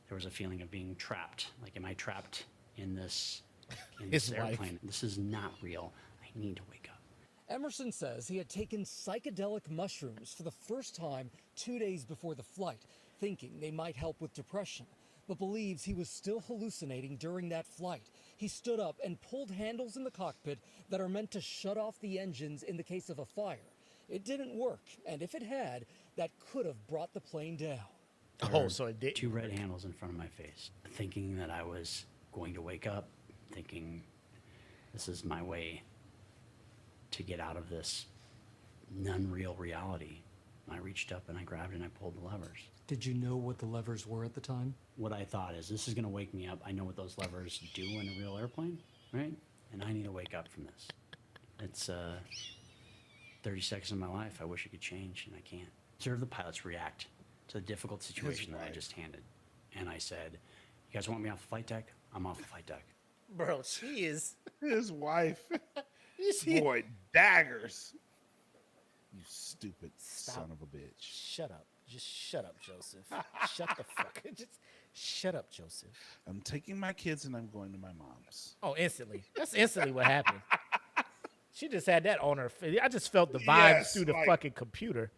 There was a feeling of being trapped. Like, am I trapped in this His wife. airplane? This is not real. I need to wake up. Emerson says he had taken psychedelic mushrooms for the first time 2 days before the flight, thinking they might help with depression, but believes he was still hallucinating during that flight. He stood up and pulled handles in the cockpit that are meant to shut off the engines in the case of a fire. It didn't work, and if it had, that could have brought the plane down. Oh, so it did. 2 red handles in front of my face, thinking that I was going to wake up, thinking this is my way to get out of this non-real reality. I reached up and I grabbed and I pulled the levers. Did you know what the levers were at the time? What I thought is, this is going to wake me up. I know what those levers do in a real airplane, right? And I need to wake up from this. It's 30 seconds of my life I wish I could change, and I can't. Observe the pilots react to the difficult situation that I just handed. And I said, you guys want me off the flight deck? I'm off the flight deck. Bro, she is. His wife. see- Boy, daggers. You stupid Stop. son of a bitch. Shut up. Just shut up, Joseph. Shut the fuck. Just shut up, Joseph. I'm taking my kids and I'm going to my mom's. Oh, instantly. That's instantly what happened. She just had that on her face. I just felt the vibes through the fucking computer.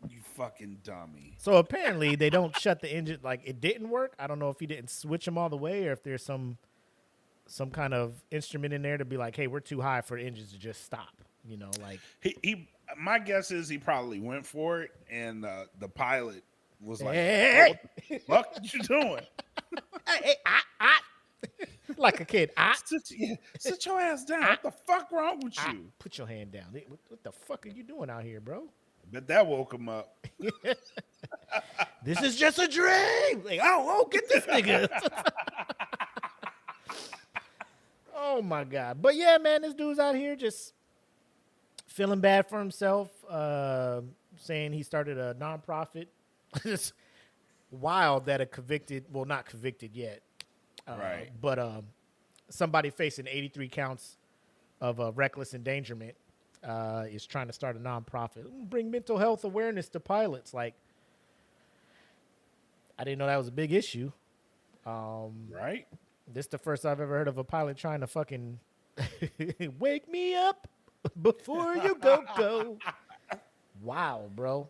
You fucking dummy. So apparently they don't shut the engine. Like, it didn't work. I don't know if he didn't switch them all the way or if there's some kind of instrument in there to be like, hey, we're too high for the engines to just stop. You know, like he my guess is he probably went for it and the pilot was like, hey. What the fuck you doing? Hey, like a kid. Sit your ass down. What the fuck wrong with you? Put your hand down. What the fuck are you doing out here, bro? Bet that woke him up. This is just a dream. Like, oh, get this nigga. Oh my God. But yeah, man, this dude's out here just feeling bad for himself, saying he started a nonprofit. It's wild that a convicted, well, not convicted yet, right, but somebody facing 83 counts of reckless endangerment is trying to start a nonprofit, bring mental health awareness to pilots. Like, I didn't know that was a big issue. Right. This is the first I've ever heard of a pilot trying to fucking wake me up before you go. Wow, bro.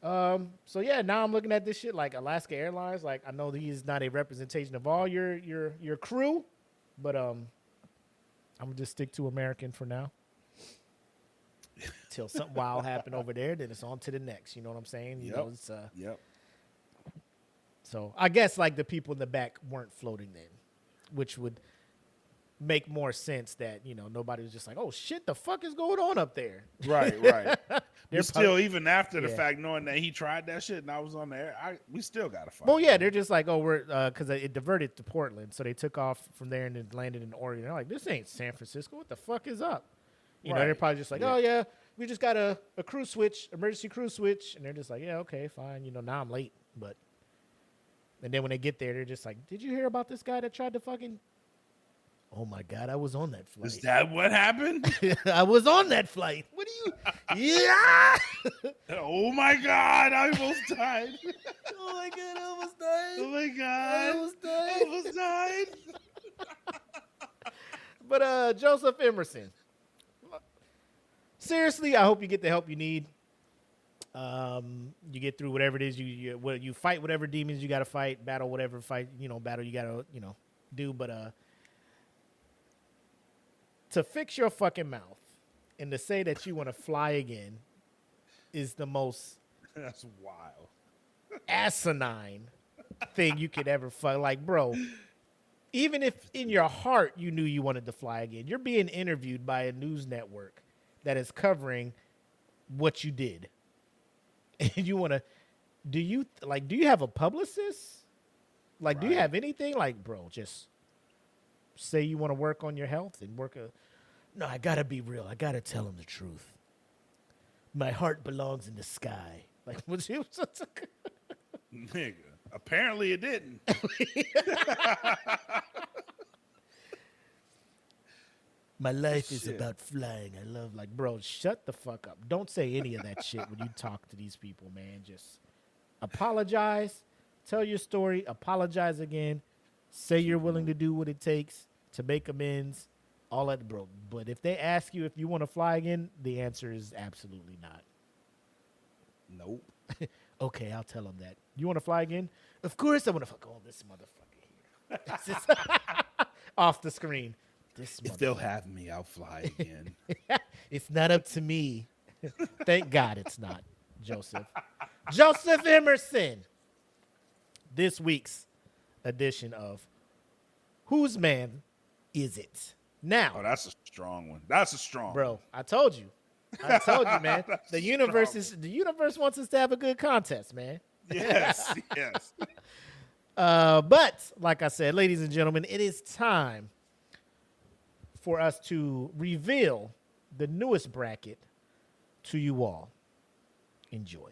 So yeah, now I'm looking at this shit like Alaska Airlines. Like, I know he's not a representation of all your crew, but I'm gonna just stick to American for now. Till something wild happen over there, then it's on to the next. You know what I'm saying? You know, it's Yep. So I guess like the people in the back weren't floating then, which would make more sense that, you know, nobody was just like, oh shit, the fuck is going on up there? Right. They're still, even after the fact, knowing that he tried that shit and I was on the air, we still got to fight. Well, yeah, they're just like, oh, we're, because it diverted to Portland. So they took off from there and then landed in Oregon. They're like, this ain't San Francisco. What the fuck is up? You know, they're probably just like, oh yeah, we just got a crew switch, emergency crew switch. And they're just like, yeah, okay, fine. You know, now I'm late. But, and then when they get there, they're just like, did you hear about this guy that tried to fucking, oh my God, I was on that flight. Is that what happened? I was on that flight. What do you? Yeah. Oh my God, I almost died. Oh my God, I almost died. Oh my God, I almost died. I almost died. But Joseph Emerson, seriously, I hope you get the help you need. You get through whatever it is you fight, whatever demons you got to fight, battle whatever battle you got to do. But to fix your fucking mouth and to say that you want to fly again is the most that's wild, asinine thing you could ever fuck. Like, bro, even if in your heart you knew you wanted to fly again, you're being interviewed by a news network that is covering what you did. And you want to, do you have a publicist? Like, do you have anything? Like, bro, just say you want to work on your health and no, I gotta be real. I gotta tell him the truth. My heart belongs in the sky. Like, what's you? Nigga, apparently it didn't. My life is about flying. I love, like, bro, shut the fuck up. Don't say any of that shit when you talk to these people, man. Just apologize, tell your story, apologize again, say you're willing to do what it takes to make amends, all that, bro. But if they ask you if you want to fly again, the answer is absolutely not. Nope. Okay, I'll tell them that. You want to fly again? Of course I want to fuck all this motherfucker here. Off the screen. If they'll have me, I'll fly again. It's not up to me. Thank God it's not, Joseph. Joseph Emerson. This week's edition of Whose Man Is It? Now. Oh, that's a strong one. That's a strong bro, one. I told you, man. The universe wants us to have a good contest, man. Yes. But like I said, ladies and gentlemen, it is time for us to reveal the newest bracket to you all. Enjoy.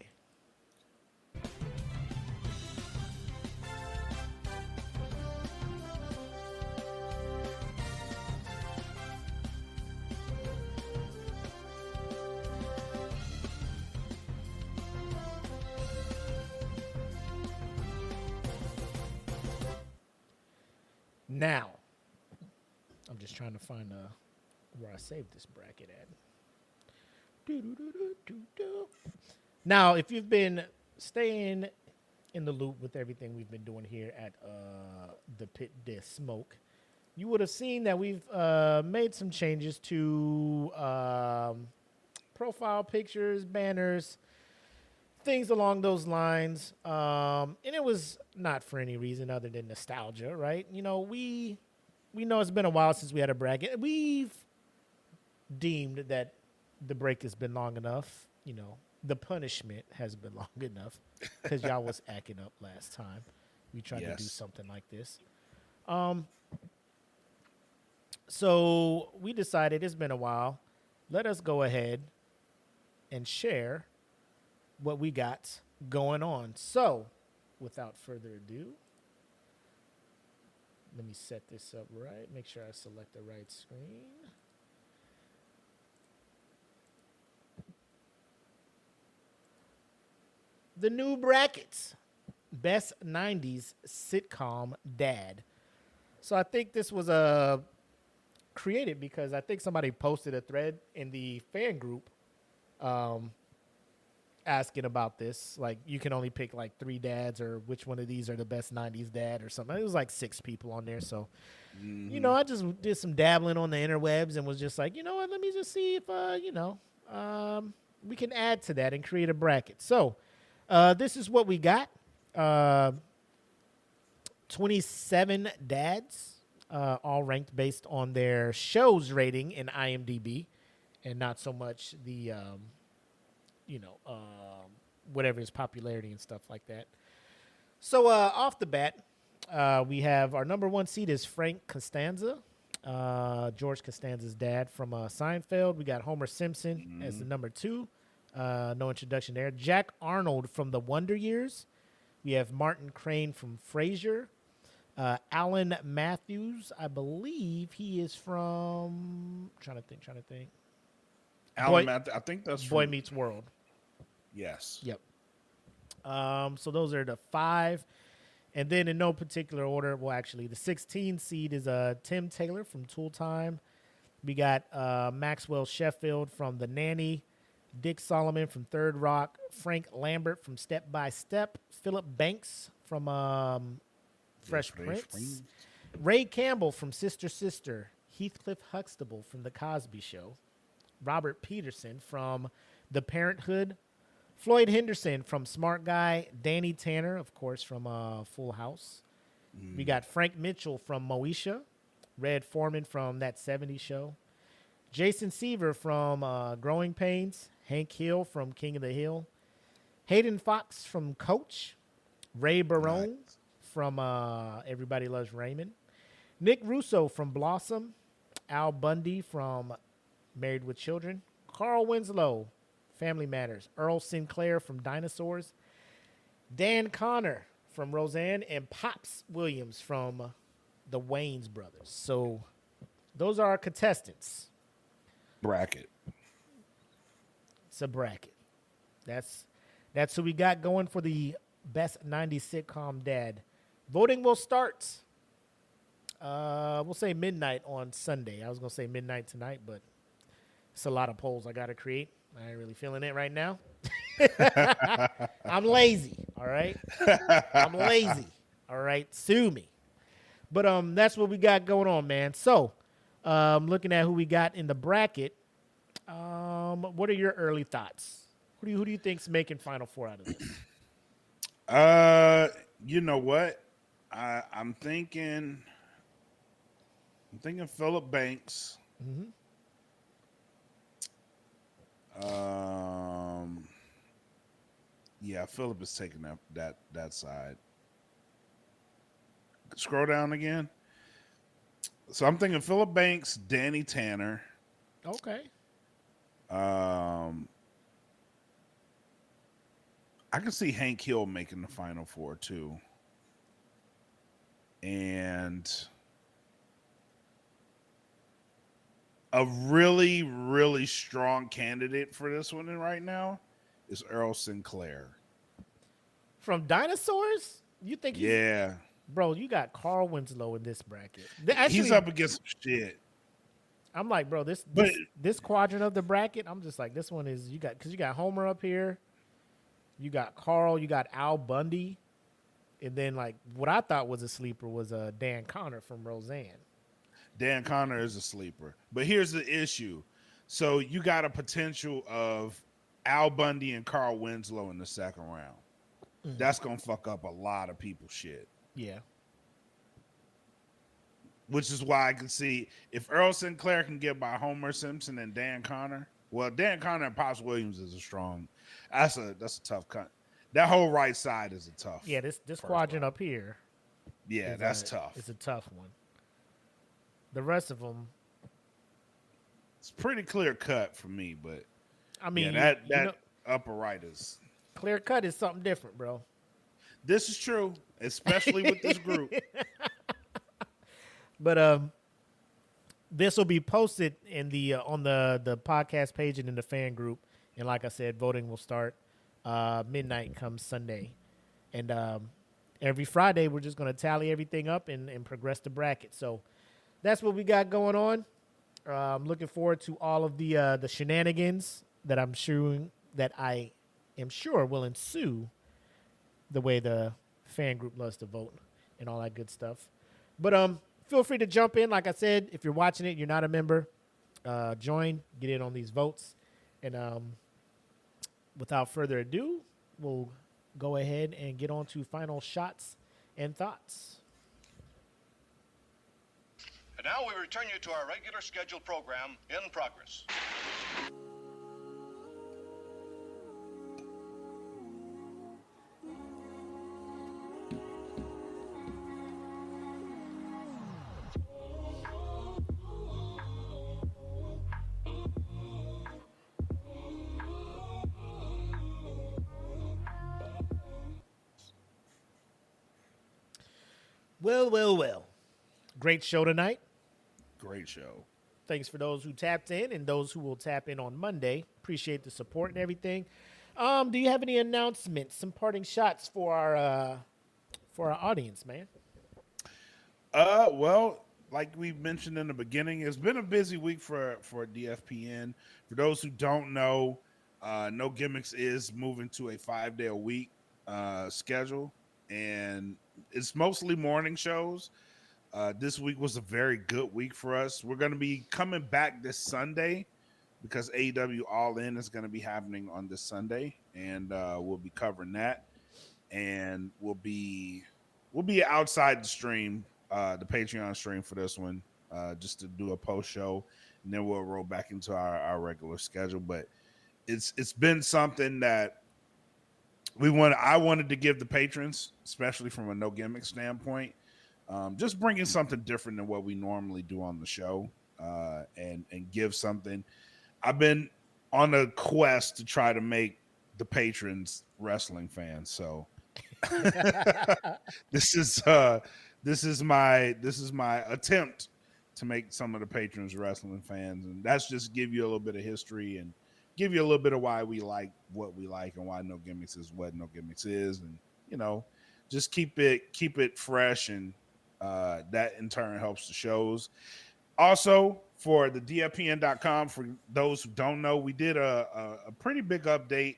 Now, I'm just trying to find where I saved this bracket at. Now, if you've been staying in the loop with everything we've been doing here at the Pit de Smoke, you would have seen that we've made some changes to profile pictures, banners, things along those lines. And it was not for any reason other than nostalgia, right? You know, we know it's been a while since we had a bracket. We've deemed that the break has been long enough. You know, the punishment has been long enough because y'all was acting up last time we tried to do something like this. So we decided it's been a while. Let us go ahead and share what we got going on. So without further ado, let me set this up right. Make sure I select the right screen. The new brackets. Best 90s sitcom dad. So I think this was created because I think somebody posted a thread in the fan group asking about this. Like, you can only pick like 3 dads, or which one of these are the best 90s dad or something. It was like 6 people on there. So, you know, I just did some dabbling on the interwebs and was just like, you know what, let me just see if, we can add to that and create a bracket. So this is what we got. 27 dads, all ranked based on their show's rating in IMDb and not so much the, whatever his popularity and stuff like that. So off the bat, we have our number 1 seed is Frank Costanza, George Costanza's dad from Seinfeld. We got Homer Simpson as the number 2. No introduction there. Jack Arnold from The Wonder Years. We have Martin Crane from Frasier. Alan Matthews, I believe he is from... Trying to think. Alan Matthews, I think that's Boy Meets World. Yes. Yep. So those are the 5. And then in no particular order, well, actually, the 16 seed is Tim Taylor from Tool Time. We got Maxwell Sheffield from The Nanny. Dick Solomon from Third Rock. Frank Lambert from Step by Step. Philip Banks from Fresh Prince. Ray Campbell from Sister Sister. Heathcliff Huxtable from The Cosby Show. Robert Peterson from The Parenthood. Floyd Henderson from Smart Guy. Danny Tanner, of course, from Full House. We got Frank Mitchell from Moesha. Red Foreman from That 70s Show. Jason Seaver from Growing Pains. Hank Hill from King of the Hill. Hayden Fox from Coach. Ray Barone from Everybody Loves Raymond. Nick Russo from Blossom. Al Bundy from Married with Children. Carl Winslow, Family Matters. Earl Sinclair from Dinosaurs. Dan Connor from Roseanne. And Pops Williams from the Wayans Brothers. So those are our contestants. Bracket. It's a bracket. That's who we got going for the best 90s sitcom dad. Voting will start, we'll say midnight on Sunday. I was going to say midnight tonight, but it's a lot of polls I got to create. I ain't really feeling it right now. I'm lazy, all right? I'm lazy, all right? Sue me. But that's what we got going on, man. So, looking at who we got in the bracket, what are your early thoughts? Who do you think's making Final Four out of this? You know what? I'm thinking Philip Banks. Mm-hmm. Yeah, Philip is taking that side. Scroll down again. So I'm thinking Philip Banks, Danny Tanner. Okay. I can see Hank Hill making the Final Four too. And a really, really strong candidate for this one right now is Earl Sinclair. From Dinosaurs? You think he's... Yeah. Bro, you got Carl Winslow in this bracket. He's up against some shit. I'm like, bro, this quadrant of the bracket, I'm just like, this one is you got Homer up here, you got Carl, you got Al Bundy, and then like what I thought was a sleeper was Dan Connor from Roseanne. Dan Connor is a sleeper, but here's the issue. So you got a potential of Al Bundy and Carl Winslow in the second round. That's gonna fuck up a lot of people's shit. Yeah. Which is why I can see if Earl Sinclair can get by Homer Simpson and Dan Connor. Well, Dan Connor and Pops Williams is a strong. That's a tough cut. That whole right side is a tough. Yeah, this quadrant up here. Yeah, that's tough. It's a tough one. The rest of them, it's pretty clear cut for me, but I mean, yeah, that upper right is clear cut is something different, bro. This is true, especially with this group. But this will be posted in the on the podcast page and in the fan group. And like I said, voting will start midnight come Sunday. And every Friday, we're just going to tally everything up and progress the bracket. So that's what we got going on. I'm looking forward to all of the shenanigans that I am sure will ensue the way the fan group loves to vote and all that good stuff. But feel free to jump in. Like I said, if you're watching it, you're not a member, join, get in on these votes. And without further ado, we'll go ahead and get on to final shots and thoughts. And now we return you to our regular scheduled program in progress. Well. Great show tonight. Great show. Thanks for those who tapped in and those who will tap in on Monday. Appreciate the support and everything. Do you have any announcements, some parting shots for our audience, man? Well, like we mentioned in the beginning, it's been a busy week for DFPN. For those who don't know, No Gimmicks is moving to a 5-day-a-week schedule, and it's mostly morning shows. This week was a very good week for us. We're going to be coming back this Sunday because AEW All In is going to be happening on this Sunday, and we'll be covering that. And we'll be outside the stream, the Patreon stream for this one, just to do a post show, and then we'll roll back into our regular schedule. But it's been something that I wanted to give the patrons, especially from a No Gimmick standpoint, just bringing something different than what we normally do on the show, and give something. I've been on a quest to try to make the patrons wrestling fans. So this is my attempt to make some of the patrons wrestling fans, and that's just give you a little bit of history and give you a little bit of why we like what we like and why No Gimmicks is what No Gimmicks is, and just keep it fresh, and that in turn helps the shows. Also, for the DFPN.com, for those who don't know, we did a pretty big update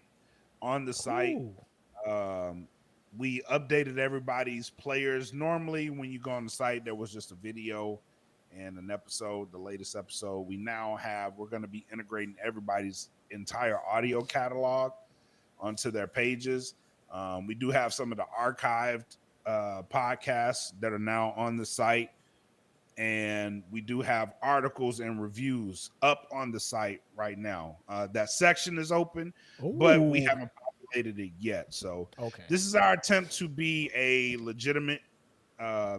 on the site. We updated everybody's players. Normally, when you go on the site, there was just a video and an episode, the latest episode. We're going to be integrating everybody's entire audio catalog onto their pages. We do have some of the archived podcasts that are now on the site, and we do have articles and reviews up on the site right now. That section is open, but we haven't populated it yet. So This is our attempt to be a legitimate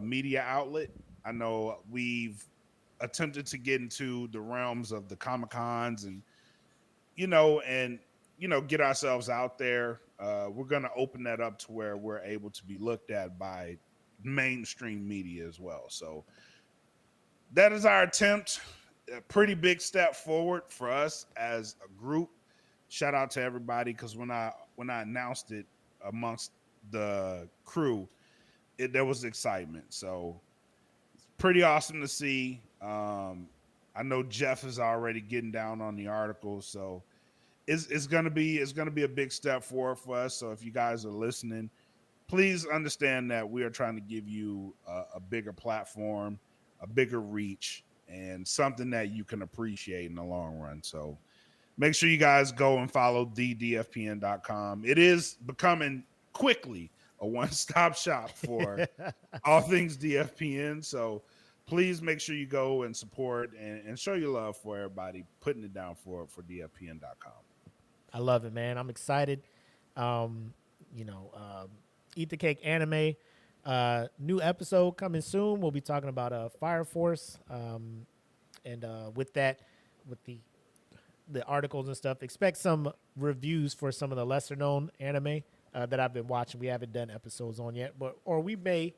media outlet. I know we've attempted to get into the realms of the Comic-Cons and get ourselves out there. We're going to open that up to where we're able to be looked at by mainstream media as well. So that is our attempt. A pretty big step forward for us as a group. Shout out to everybody, because when I announced it amongst the crew, there was excitement. So it's pretty awesome to see. I know Jeff is already getting down on the article, so it's gonna be a big step forward for us. So if you guys are listening, please understand that we are trying to give you a bigger platform, a bigger reach, and something that you can appreciate in the long run. So make sure you guys go and follow thedfpn.com. It is becoming quickly a one-stop shop for all things DFPN. So please make sure you go and support and show your love for everybody putting it down for DFPN.com. I love it, man. I'm excited. Eat the Cake Anime. New episode coming soon. We'll be talking about Fire Force. And with that, with the articles and stuff, expect some reviews for some of the lesser known anime that I've been watching. We haven't done episodes on yet, or we may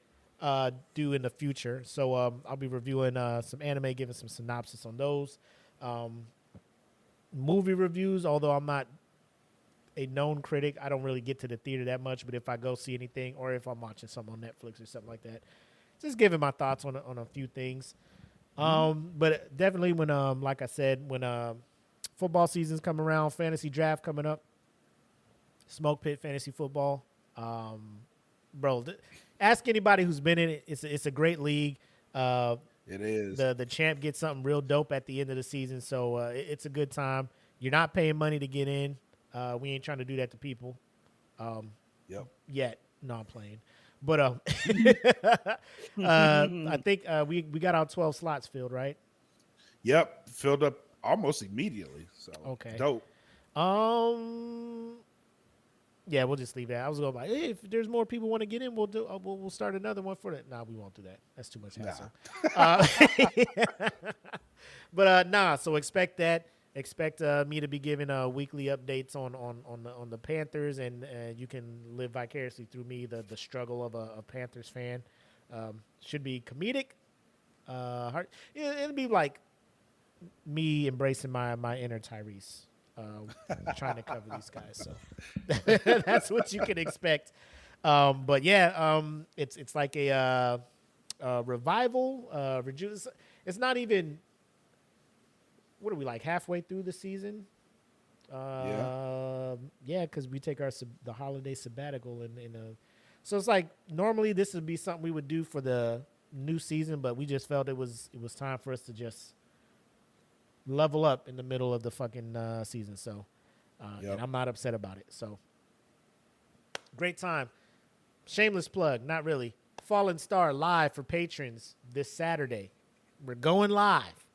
do in the future. So I'll be reviewing some anime, giving some synopsis on those. Movie reviews, although I'm not a known critic, I don't really get to the theater that much, but if I go see anything or if I'm watching something on Netflix or something like that, just giving my thoughts on a few things. But definitely when, like I said, when football season's come around, fantasy draft coming up, Smoke Pit Fantasy Football. Bro, ask anybody who's been in it. It's a great league. It is. The champ gets something real dope at the end of the season, so it's a good time. You're not paying money to get in. We ain't trying to do that to people. Yet. No, I'm playing. But I think we got our 12 slots filled, right? Yep, filled up almost immediately. So okay, dope. Yeah, we'll just leave that. I was going like, hey, if there's more people want to get in, we'll do. We'll start another one for that. Nah, we won't do that. That's too much hassle. But so expect that. Expect me to be giving weekly updates on the Panthers, and you can live vicariously through me the struggle of a Panthers fan. Should be comedic. It'll be like me embracing my inner Tyrese. Trying to cover these guys, so that's what you can expect. But yeah, it's like a revival. It's not even. What are we, like halfway through the season? Yeah, because we take the holiday sabbatical so it's like normally this would be something we would do for the new season, but we just felt it was time for us to just level up in the middle of the fucking season. So and I'm not upset about it. So great time. Shameless plug, not really. Fallen Star live for patrons this Saturday. We're going live.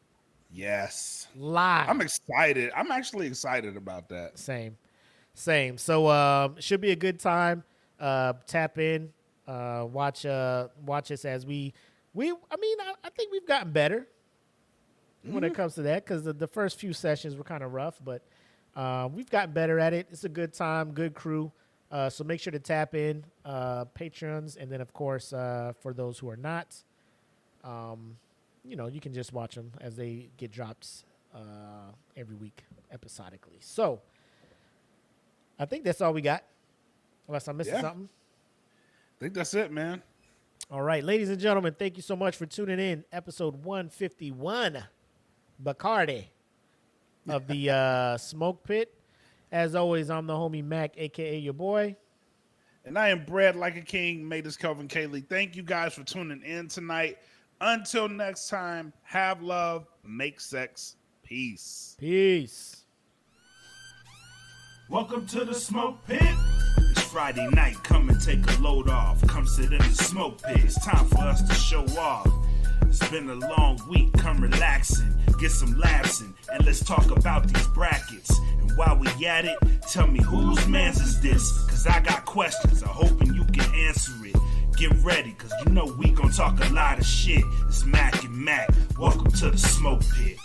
Yes. Live. I'm excited. I'm actually excited about that. Same. So should be a good time. Tap in, watch us as I think we've gotten better when it comes to that, because the first few sessions were kind of rough, but we've gotten better at it. It's a good time, good crew. So make sure to tap in, Patreons, and then of course for those who are not, you can just watch them as they get dropped every week episodically. So I think that's all we got, unless I'm missing something. I think that's it, man. All right, ladies and gentlemen, thank you so much for tuning in. Episode 151, Bacardi of the Smoke Pit. As always, I'm the homie Mac, a.k.a. your boy. And I am bred like a king, made this Kelvin Kaylee. Thank you guys for tuning in tonight. Until next time, have love, make sex, peace. Peace. Welcome to the Smoke Pit. It's Friday night, come and take a load off. Come sit in the Smoke Pit, it's time for us to show off. It's been a long week, come relaxing, get some laughs in, and let's talk about these brackets. And while we at it, tell me whose man's is this? Cause I got questions, I'm hoping you can answer it. Get ready, cause we gon' talk a lot of shit. It's Makk and Mac, welcome to the Smoke Pit.